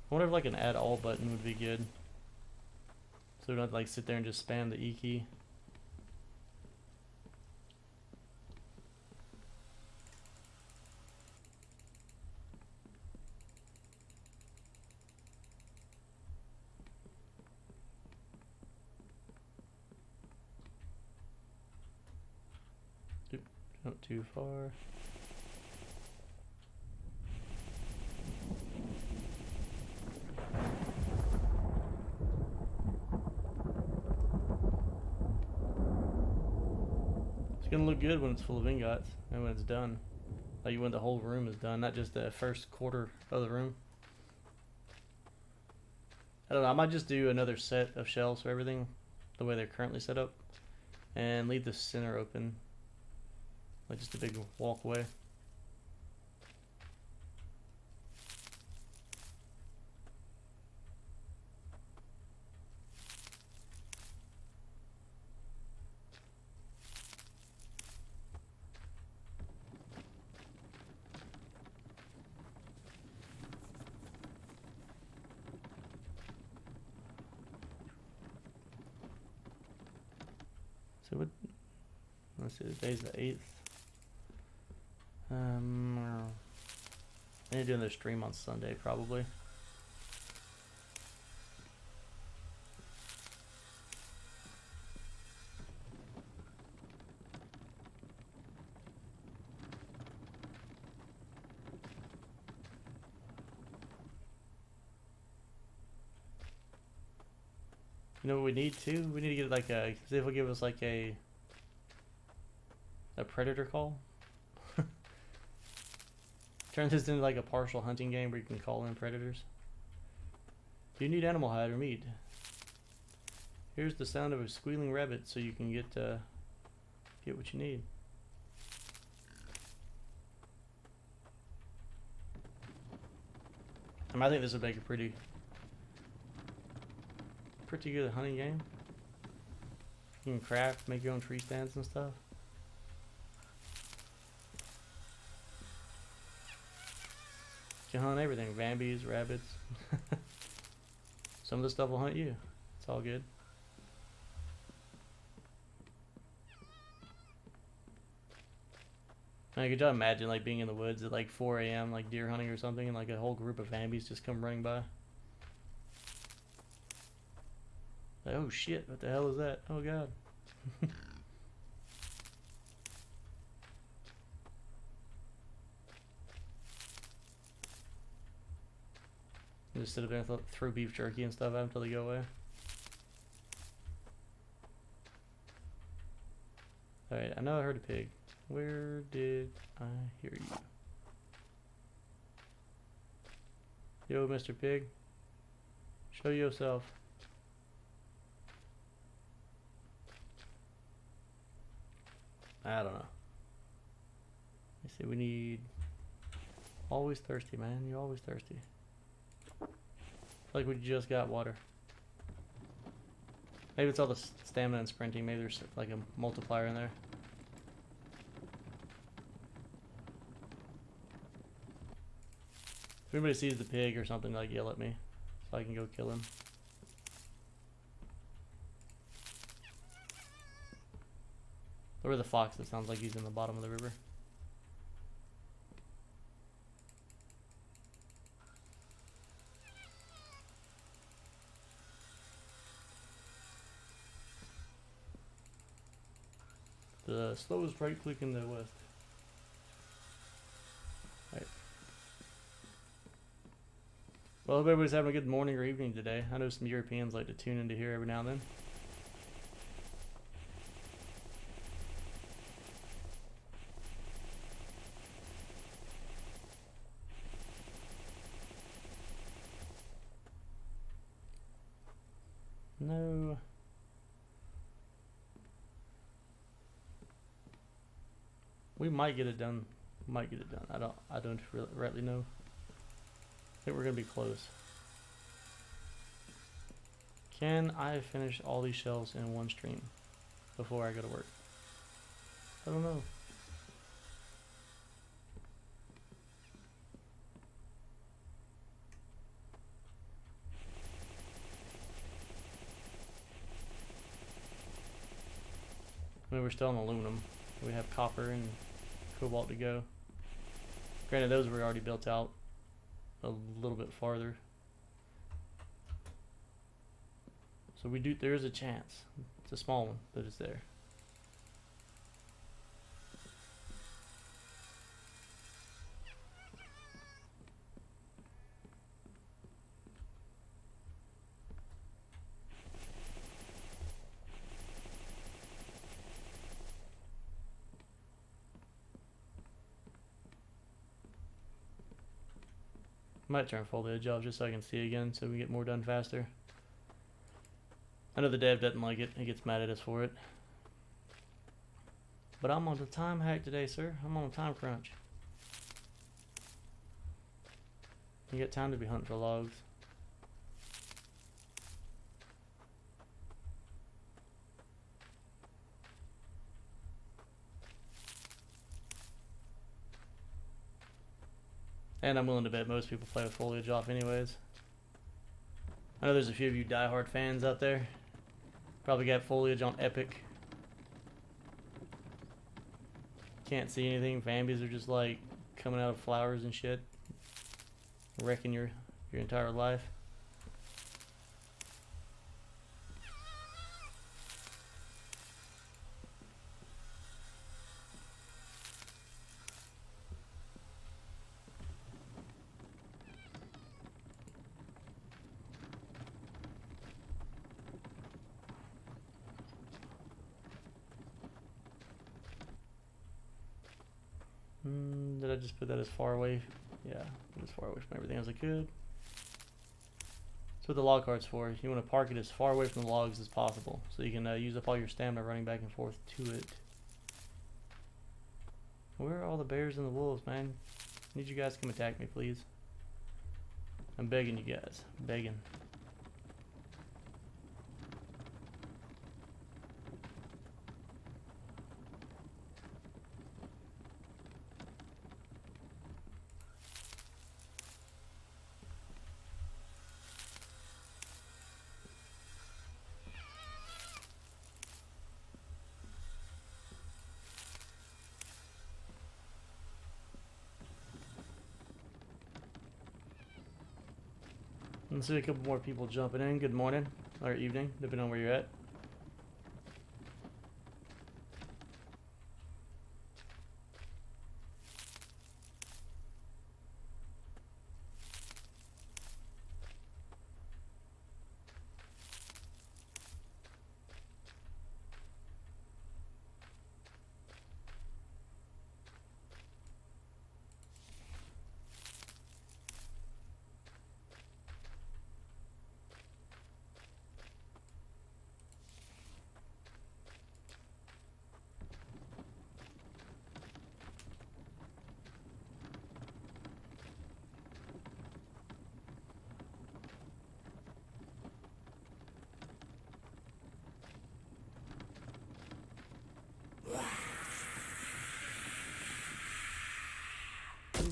Speaker 1: I wonder if like an add all button would be good. So we don't have to like sit there and just spam the E key. Oop, not too far. gonna look good when it's full of ingots and when it's done. Like when the whole room is done, not just the first quarter of the room. I don't know, I might just do another set of shelves for everything the way they're currently set up and leave the center open. Like just a big walkway. So what? Let's see. Today's the 8th. I need to do another stream on Sunday probably. You know what we need to? We need to get like a. See if will give us like a predator call. Turn this into like a partial hunting game where you can call in predators. Do you need animal hide or meat? Here's the sound of a squealing rabbit, so you can get what you need. I think this would make a pretty good hunting game. You can craft, make your own tree stands and stuff. You can hunt everything, Vambies, rabbits. Some of the stuff will hunt you. It's all good. I could just imagine like being in the woods at like 4 a.m. like deer hunting or something, and like a whole group of Vambies just come running by. Like, oh shit, what the hell is that? Oh god. Just sit up there and throw beef jerky and stuff at them until they go away. Alright, I know I heard a pig. Where did I hear you? Yo, Mr. Pig. Show yourself. I don't know. Let's see, we need... Always thirsty, man. You're always thirsty. Like we just got water. Maybe it's all the stamina and sprinting. Maybe there's like a multiplier in there. If anybody sees the pig or something, like yell at me so I can go kill him. Or the fox that sounds like he's in the bottom of the river. The slowest right click in the west. Alright. Well, I hope everybody's having a good morning or evening today. I know some Europeans like to tune into here every now and then. No. We might get it done. Might get it done. I don't rightly know. I think we're gonna be close. Can I finish all these shelves in one stream before I go to work? I don't know. I mean, we're still on aluminum. We have copper and cobalt to go. Granted, those were already built out a little bit farther. So there is a chance. It's a small one, but it's there. Might turn foliage off just so I can see again so we get more done faster. I know the dev doesn't like it. He gets mad at us for it. But I'm on the time hack today, sir. I'm on a time crunch. You got time to be hunting for logs. And I'm willing to bet most people play with foliage off anyways. I know there's a few of you diehard fans out there. Probably got foliage on epic. Can't see anything. Fambies are just like coming out of flowers and shit. Wrecking your entire life. Did I just put that as far away? Yeah, as far away from everything as I could. That's what the log cart's for. You want to park it as far away from the logs as possible, so you can use up all your stamina running back and forth to it. Where are all the bears and the wolves, man? I need you guys to come attack me, please. I'm begging you guys. I'm begging. Let's see a couple more people jumping in. Good morning or evening, depending on where you're at.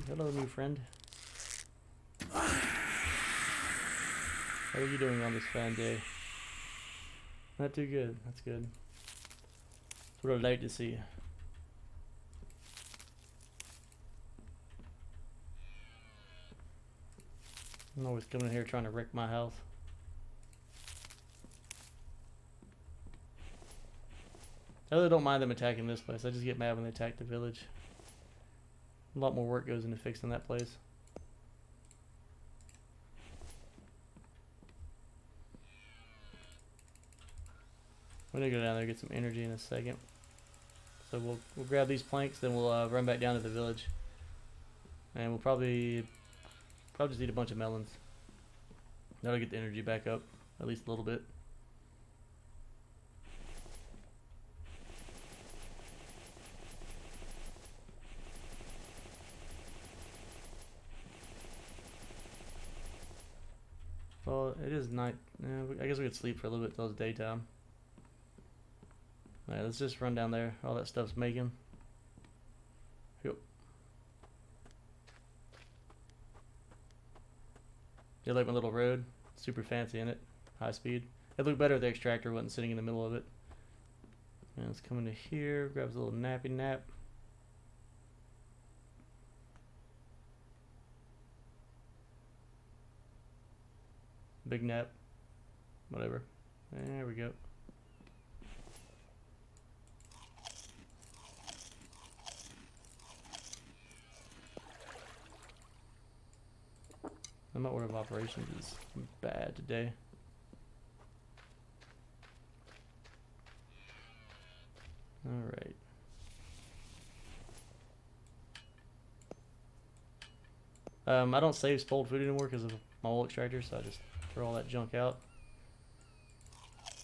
Speaker 1: Hello, new friend. How are you doing on this fine day? Not too good. That's good. That's what I'd like to see. I'm always coming in here trying to wreck my house. I really don't mind them attacking this place. I just get mad when they attack the village. A lot more work goes into fixing that place. I'm gonna go down there and get some energy in a second. So we'll grab these planks, then we'll run back down to the village, and we'll probably just eat a bunch of melons. That'll get the energy back up at least a little bit. Well, it is night. I guess we could sleep for a little bit till it's daytime. Alright, let's just run down there. All that stuff's making. Yep. You like my little road? Super fancy in it. High speed. It'd look better if the extractor wasn't sitting in the middle of it. And let's come into here. Grabs a little nappy nap. Big nap. Whatever. There we go. My order of operations is bad today. I don't save spoiled food anymore because of my wool extractor, so I just throw all that junk out.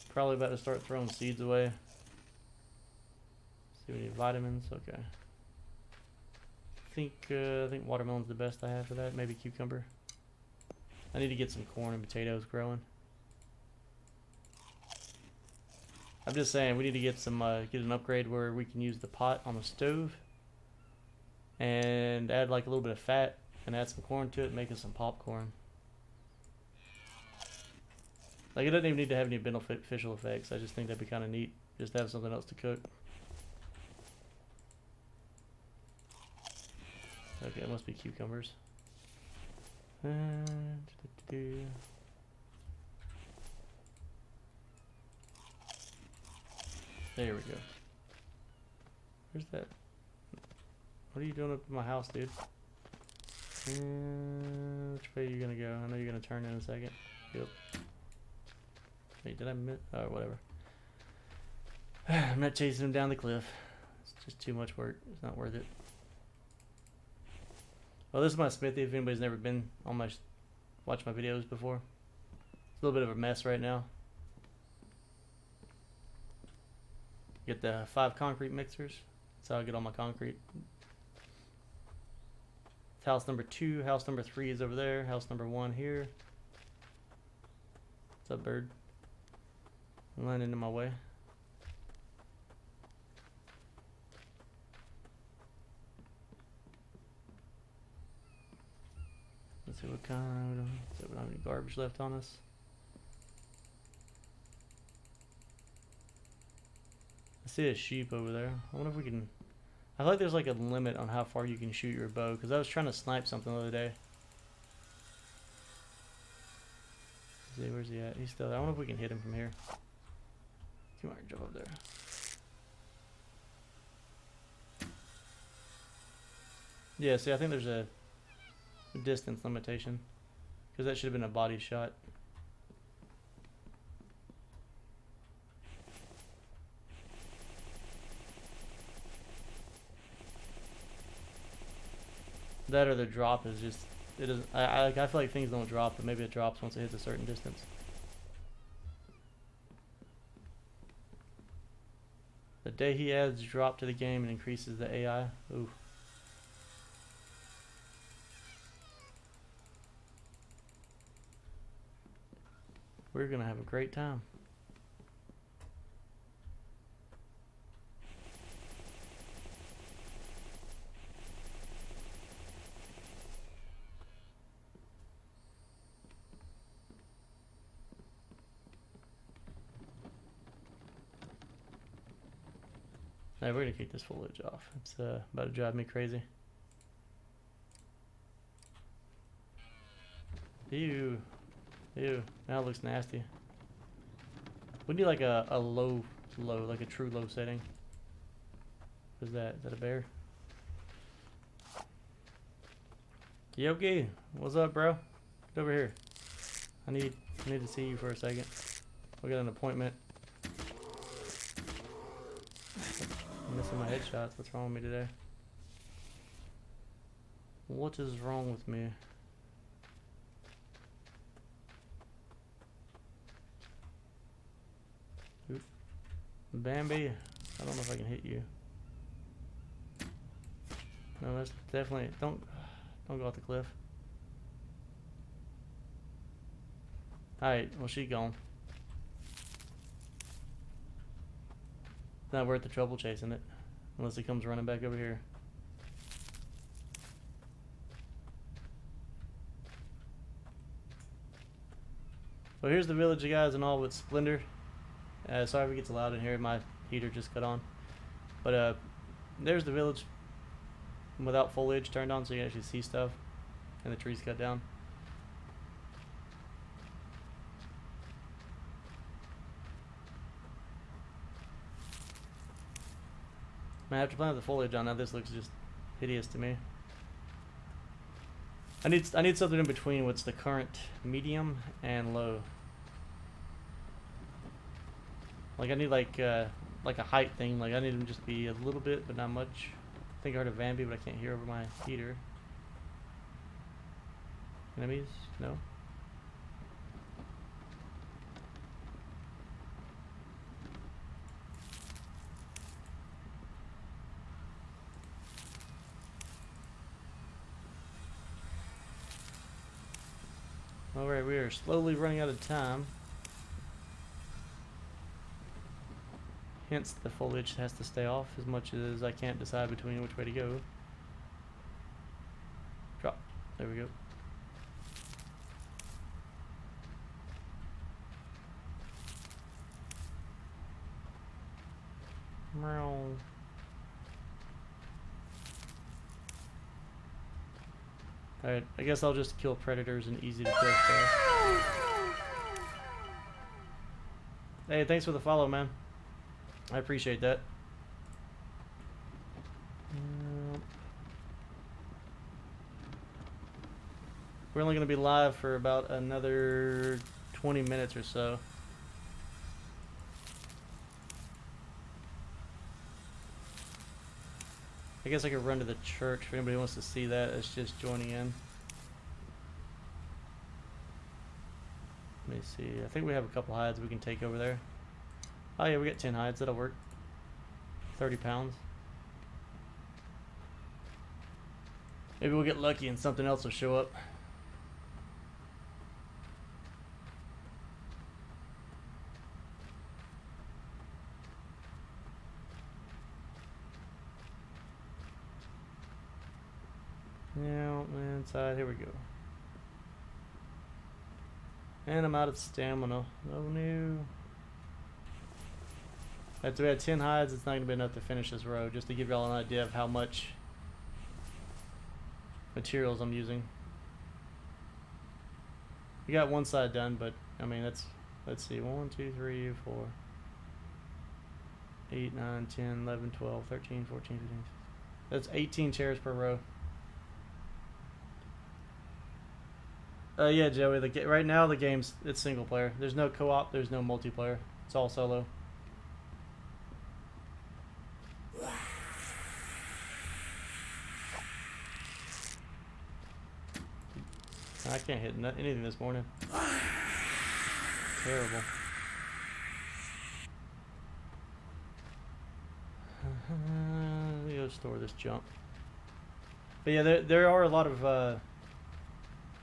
Speaker 1: Probably about to start throwing seeds away. See, we need vitamins. Okay. I think watermelon's the best I have for that. Maybe cucumber. I need to get some corn and potatoes growing. I'm just saying we need to get some get an upgrade where we can use the pot on the stove and add like a little bit of fat and add some corn to it and make us some popcorn. Like, it doesn't even need to have any beneficial effects. I just think that'd be kind of neat just to have something else to cook. Okay, it must be cucumbers. There we go. Where's that? What are you doing up in my house, dude? Which way are you gonna go? I know you're gonna turn in a second. Yep. Wait, did I miss? Oh, whatever. I'm not chasing him down the cliff. It's just too much work. It's not worth it. Well, this is my smithy. If anybody's never been on my watched my videos before, it's a little bit of a mess right now. Get the 5 concrete mixers. That's how I get all my concrete. It's house number 2. House number 3 is over there. House number 1 here. What's up, bird? Line into my way. Let's see what kind. So we don't have any garbage left on us. I see a sheep over there. I wonder if we can. I feel like there's like a limit on how far you can shoot your bow, because I was trying to snipe something the other day. Let's see, where's he at? He's still there. I wonder if we can hit him from here. Come on, jump up there. Yeah, see, I think there's a distance limitation, because that should have been a body shot. That or the drop is just, it is. I feel like things don't drop, but maybe it drops once it hits a certain distance. The day he adds drop to the game and increases the AI. Ooh. We're gonna have a great time. Now we're gonna kick this foliage off. It's about to drive me crazy. Ew. Ew. Now it looks nasty. We need like a low, like a true low setting. What is that? Is that a bear? Yogi, what's up, bro? Get over here. I need to see you for a second. We got an appointment. I'm missing my headshots. What's wrong with me today? What is wrong with me? Oop. Bambi, I don't know if I can hit you. No, that's definitely don't go off the cliff. Alright, well, she's gone. It's not worth the trouble chasing it, unless it comes running back over here. Well, here's the village, you guys, and all with Splendor. Sorry if it gets loud in here, my heater just cut on. But there's the village without foliage turned on, so you can actually see stuff, and the trees cut down. Man, after playing with the foliage on, now this looks just hideous to me. I need something in between what's the current medium and low. Like I need like a height thing. Like I need them just be a little bit, but not much. I think I heard a Bambi, but I can't hear over my heater. Enemies? No. Alright, we are slowly running out of time. Hence, the foliage has to stay off as much as I can't decide between which way to go. Drop. There we go. Meow. Alright, I guess I'll just kill predators and easy to kill stuff. Hey, thanks for the follow, man. I appreciate that. We're only going to be live for about another 20 minutes or so. I guess I could run to the church if anybody wants to see that. It's just joining in. Let me see. I think we have a couple hides we can take over there. Oh yeah, we got 10 hides. That'll work. 30 pounds. Maybe we'll get lucky and something else will show up. Yeah, inside. Here we go. And I'm out of stamina. Oh no. After we had 10 hides, it's not going to be enough to finish this row. Just to give y'all an idea of how much materials I'm using. We got one side done, but I mean, that's, let's see, 1, 2, 3, 4, 8, 9, 10, 11, 12, 13, 14, 15. That's 18 chairs per row. Yeah, Joey. Right now the game's it's single player. There's no co-op. There's no multiplayer. It's all solo. I can't hit anything this morning. Terrible. Let me go store this junk. But yeah, there are a lot of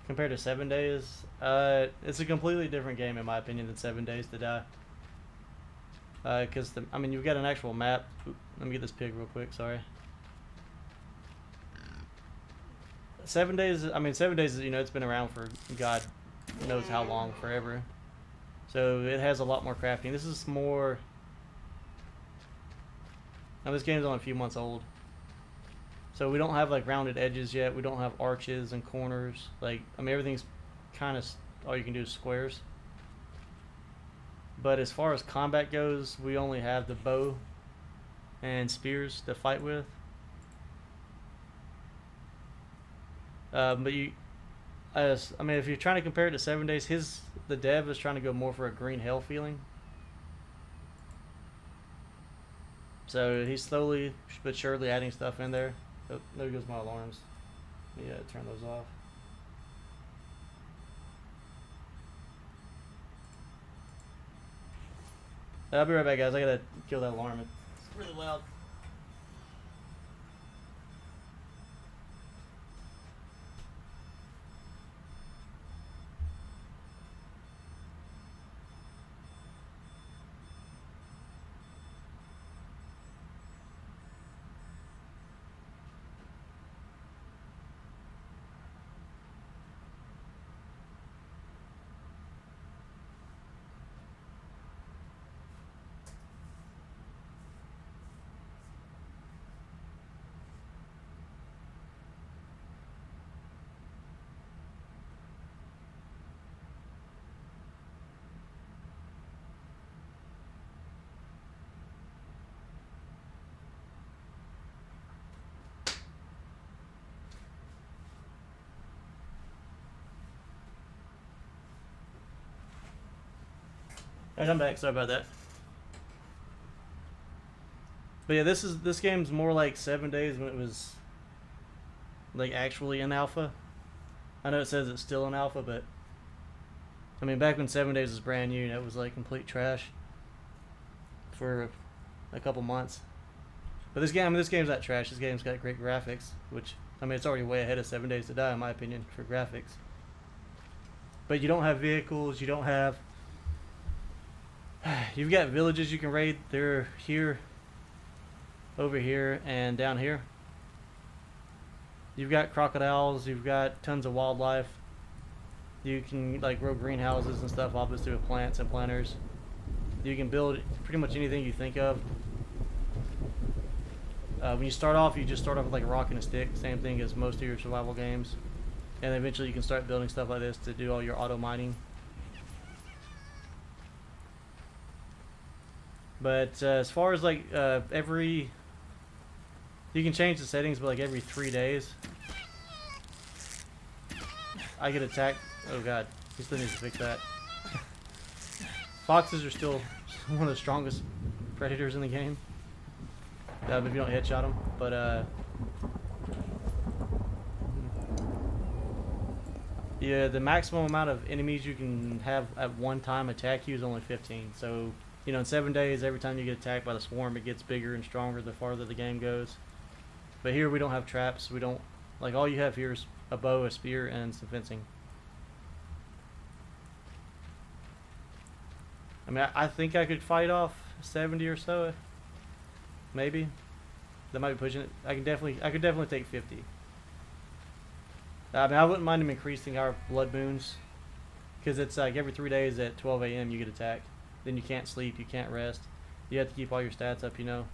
Speaker 1: compared to 7 days. It's a completely different game in my opinion than 7 Days to Die. Because I mean, you've got an actual map. Oop, let me get this pig real quick. Sorry. 7 days. I mean, 7 days. You know, it's been around for God knows how long, forever. So it has a lot more crafting. This is more. Now this game's only a few months old. So we don't have like rounded edges yet. We don't have arches and corners. Like, I mean, everything's kind of all you can do is squares. But as far as combat goes, we only have the bow and spears to fight with. But I mean, if you're trying to compare it to 7 Days, the dev is trying to go more for a green hell feeling. So he's slowly but surely adding stuff in there. Oh, there goes my alarms. Yeah, turn those off. I'll be right back, guys. I gotta kill that alarm. It's really loud. Alright, I'm back. Sorry about that. But yeah, this game's more like 7 Days when it was like actually in alpha. I know it says it's still in alpha, but I mean, back when 7 Days was brand new, it was like complete trash for a couple months. But this game, I mean, this game's not trash. This game's got great graphics, which, I mean, it's already way ahead of 7 Days to Die, in my opinion, for graphics. But you don't have vehicles, you don't have... You've got villages you can raid. They're here, over here, and down here. You've got crocodiles, you've got tons of wildlife. You can like grow greenhouses and stuff, obviously with plants and planters. You can build pretty much anything you think of. When you start off, you just start off with like a rock and a stick, same thing as most of your survival games. And eventually you can start building stuff like this to do all your auto mining. But as far as like you can change the settings, but like every 3 days, I get attacked. Oh god, he still needs to fix that. Foxes are still one of the strongest predators in the game. If you don't headshot them, but yeah, the maximum amount of enemies you can have at one time attack you is only 15. So, you know, in 7 days, every time you get attacked by the swarm, it gets bigger and stronger the farther the game goes. But here we don't have traps. We don't, like, all you have here is a bow, a spear, and some fencing. I mean, I think I could fight off 70 or so. Maybe. That might be pushing it. I could definitely take 50. I mean, I wouldn't mind them increasing our blood moons, because it's like every 3 days at 12 a.m. you get attacked. Then you can't sleep, you can't rest. You have to keep all your stats up, you know.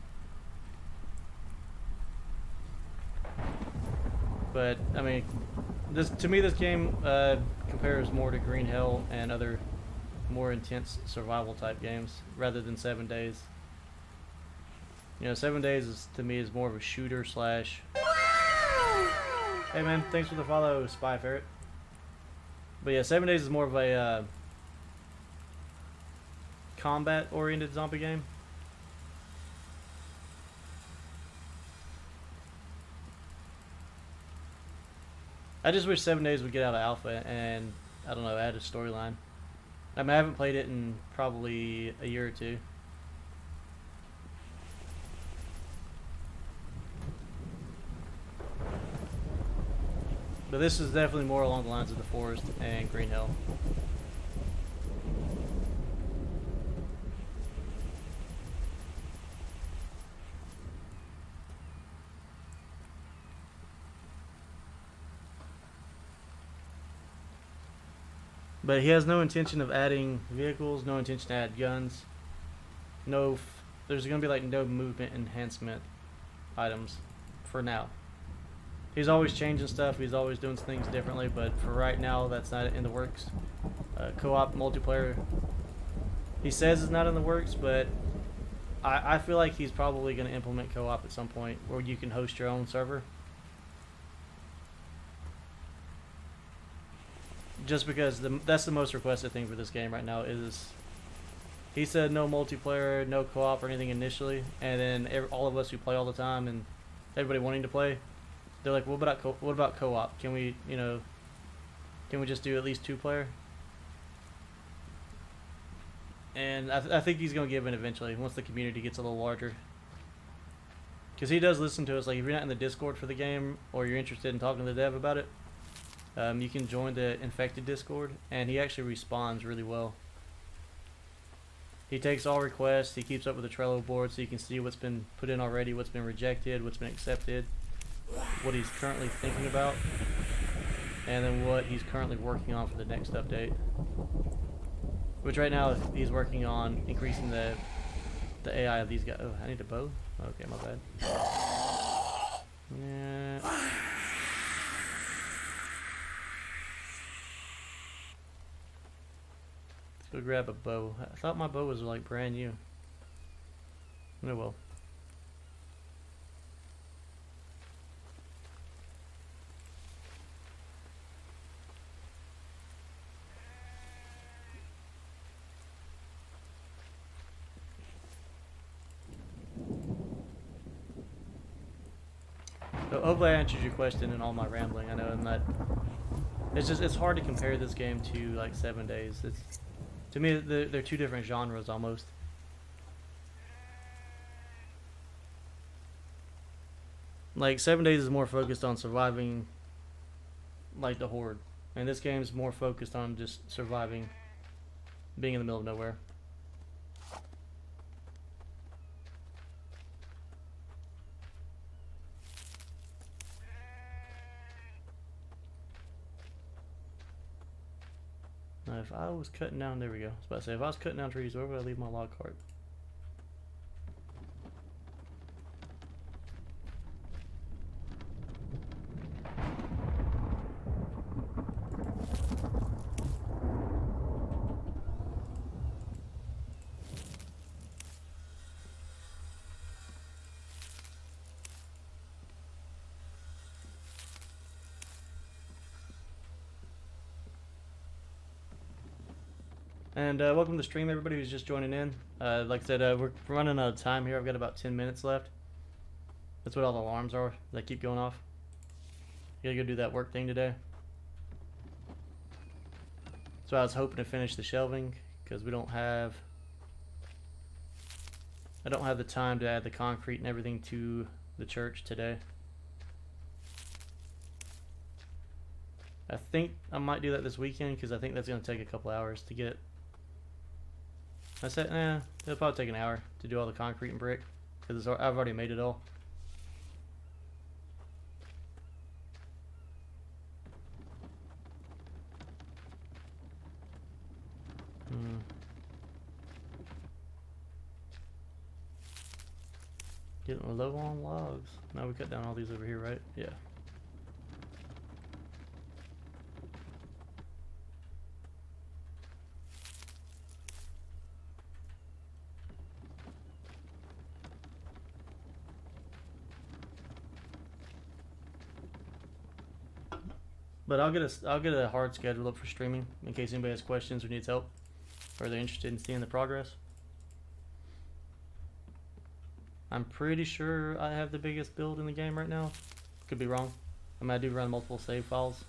Speaker 1: But I mean, to me, this game compares more to Green Hell and other more intense survival type games rather than 7 Days. You know, 7 Days to me is more of a shooter slash. Hey man, thanks for the follow, Spy Ferret. But yeah, 7 Days is more of a combat-oriented zombie game. I just wish 7 Days would get out of alpha and, I don't know, add a storyline. I mean, I haven't played it in probably a year or two. But this is definitely more along the lines of The Forest and Green Hell. But he has no intention of adding vehicles, no intention to add guns. There's going to be like no movement enhancement items for now. He's always changing stuff, he's always doing things differently, but for right now, that's not in the works. Co-op multiplayer, he says it's not in the works, but I feel like he's probably going to implement co-op at some point where you can host your own server. Just because that's the most requested thing for this game right now is, he said no multiplayer, no co-op or anything initially, and then all of us who play all the time and everybody wanting to play, they're like, what about co-op? Can we, you know, can we just do at least 2-player? And I think he's going to give in eventually once the community gets a little larger. Because he does listen to us. Like, if you're not in the Discord for the game or you're interested in talking to the dev about it, you can join the Infected Discord, and he actually responds really well. He takes all requests, he keeps up with the Trello board so you can see what's been put in already, what's been rejected, what's been accepted, what he's currently thinking about, and then what he's currently working on for the next update. Which right now he's working on increasing the AI of these guys. Oh, I need a bow? Okay, my bad. Yeah. Let's go grab a bow. I thought my bow was like brand new. Oh well. So hopefully I answered your question in all my rambling. I know I'm not It's hard to compare this game to like 7 Days. It's to me they're two different genres almost. Like 7 Days is more focused on surviving like the horde, and this game's more focused on just surviving, being in the middle of nowhere. Now, if I was cutting down, there we go. I was about to say, if I was cutting down trees, where would I leave my log cart? And welcome to the stream, everybody who's just joining in. Like I said, we're running out of time here. I've got about 10 minutes left. That's what all the alarms are that keep going off. You gotta go do that work thing today. So I was hoping to finish the shelving because I don't have the time to add the concrete and everything to the church today. I think I might do that this weekend because I think that's going to take a couple hours to get. I said, it'll probably take an hour to do all the concrete and brick because I've already made it all. Getting low on logs. Now we cut down all these over here, right? Yeah. But I'll get a hard schedule up for streaming in case anybody has questions or needs help, or they're interested in seeing the progress. I'm pretty sure I have the biggest build in the game right now. Could be wrong. I mean, I do run multiple save files.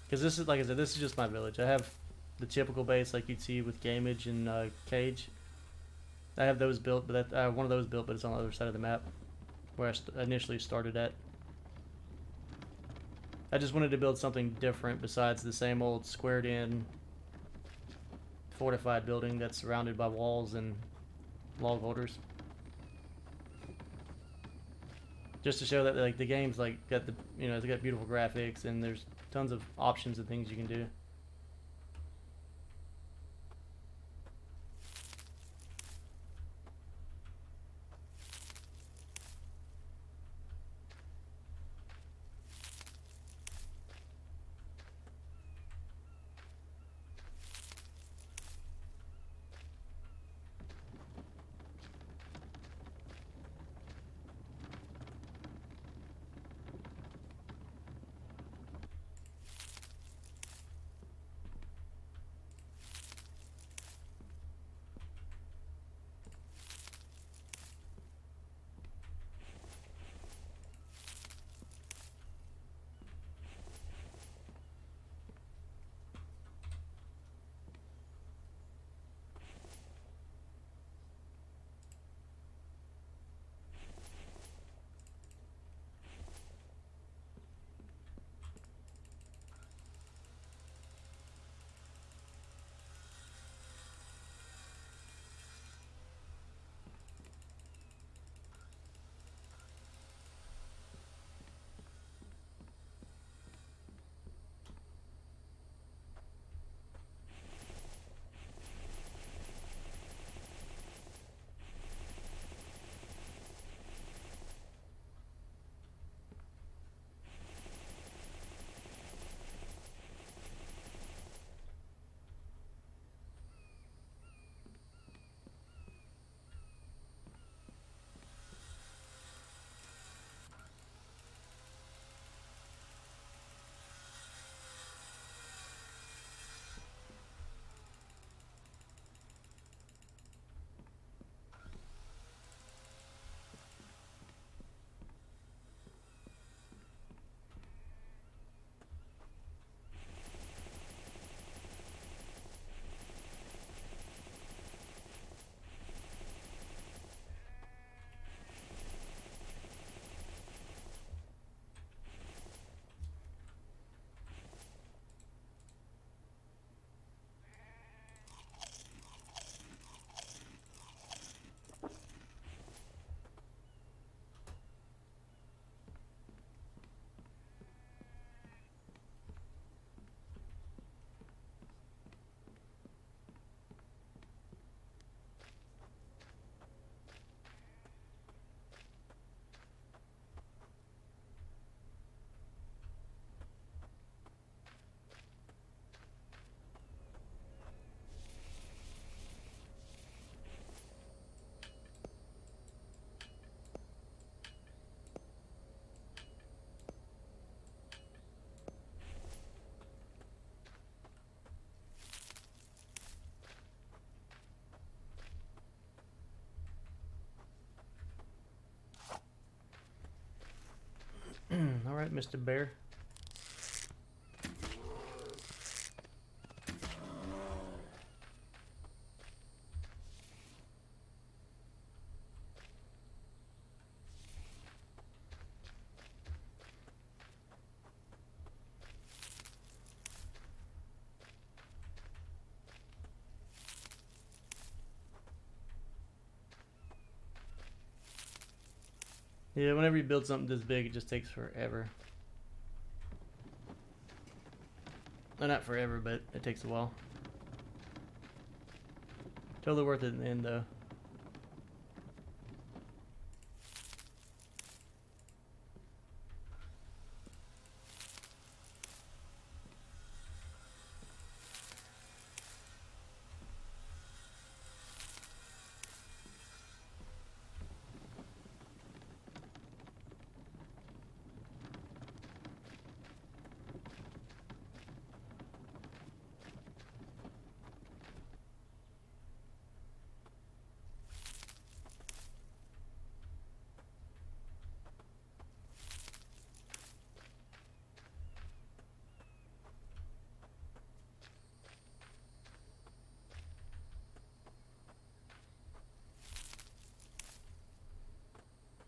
Speaker 1: Because this is, like I said, this is just my village. I have the typical base like you'd see with Gamage and Cage. I have those built, but I have one of those built, but it's on the other side of the map, where I initially started at. I just wanted to build something different besides the same old squared in fortified building that's surrounded by walls and log holders. Just to show that like the game's like got the it's got beautiful graphics and there's tons of options and things you can do. Alright, Mr. Bear. Yeah, whenever you build something this big, it just takes forever. Well, not forever, but it takes a while. Totally worth it in the end, though.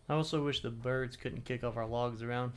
Speaker 1: I also wish the birds couldn't kick off our logs around.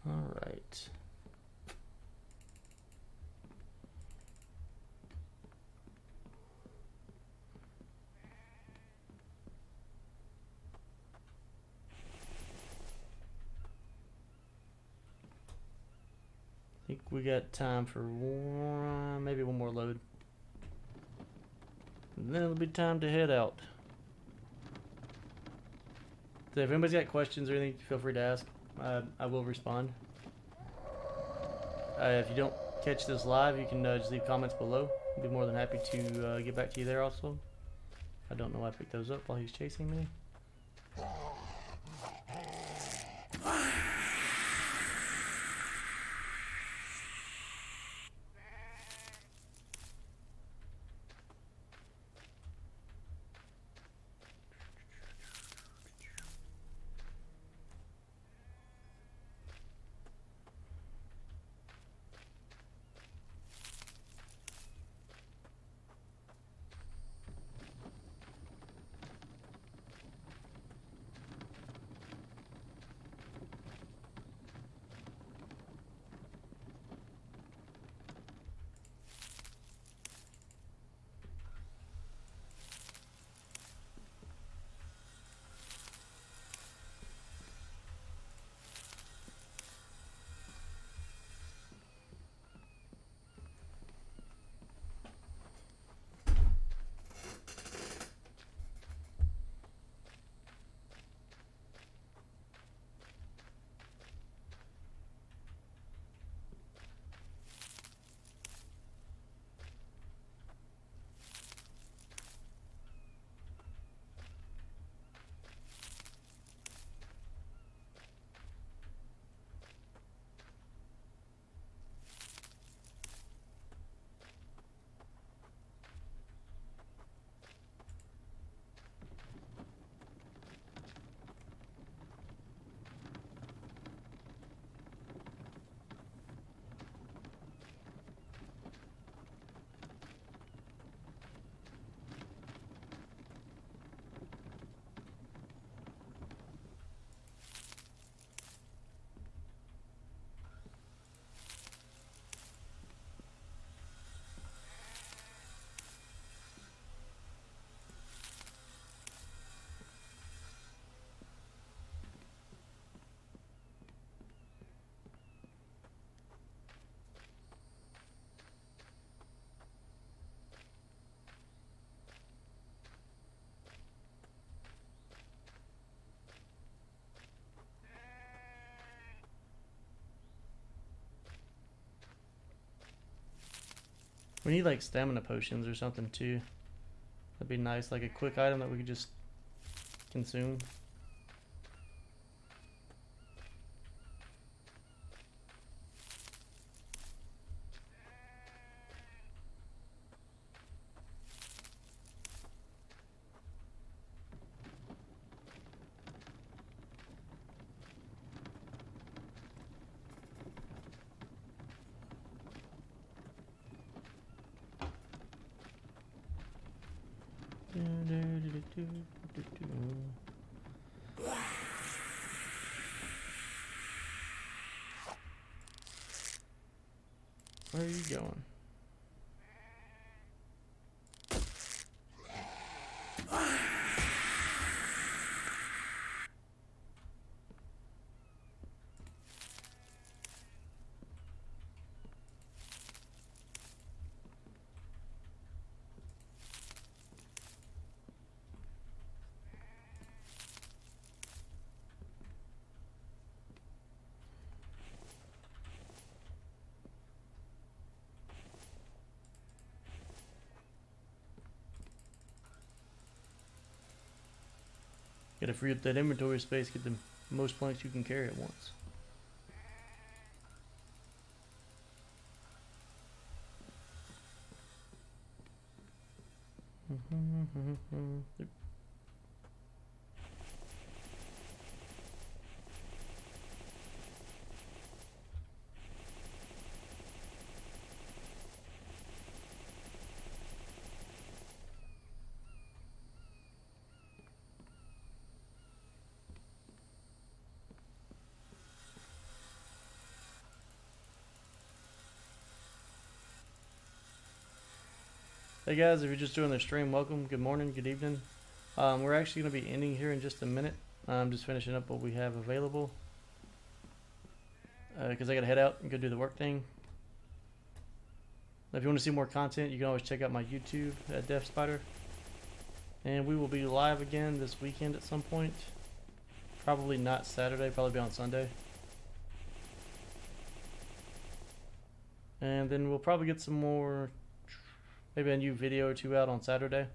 Speaker 1: Alright. I think we got time for maybe one more load. And then it'll be time to head out. So if anybody's got questions or anything, feel free to ask. I will respond. If you don't catch this live, you can just leave comments below. I'll be more than happy to get back to you there also. I don't know why I picked those up while he's chasing me. We need like stamina potions or something too. That'd be nice, like a quick item that we could just consume. Where are you going? Gotta free up that inventory space, get the most planks you can carry at once. Hey guys, if you're just joining the stream, welcome, good morning, good evening. We're actually going to be ending here in just a minute. I'm just finishing up what we have available. Because I got to head out and go do the work thing. If you want to see more content, you can always check out my YouTube at Deaf Spider. And we will be live again this weekend at some point. Probably not Saturday, probably be on Sunday. And then we'll probably get some more, maybe a new video or two out on Saturday.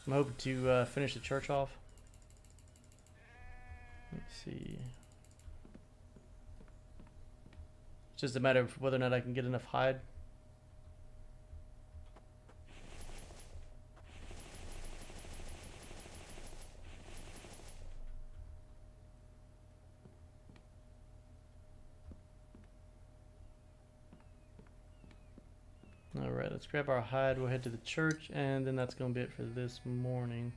Speaker 1: I'm hoping to finish the church off. Let's see. It's just a matter of whether or not I can get enough hide. Alright, let's grab our hide, we'll head to the church, and then that's going to be it for this morning.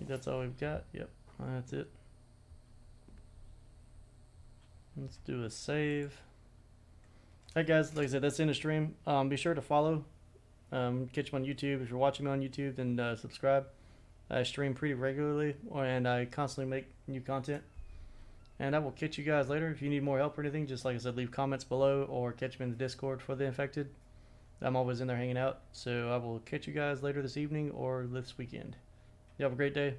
Speaker 1: That's all we've got. Yep, that's it. Let's do a save. Hey guys, like I said, that's in the stream. Be sure to follow. Catch me on YouTube. If you're watching me on YouTube, then subscribe. I stream pretty regularly, and I constantly make new content. And I will catch you guys later. If you need more help or anything, just like I said, leave comments below or catch me in the Discord for the infected. I'm always in there hanging out. So I will catch you guys later this evening or this weekend. You have a great day.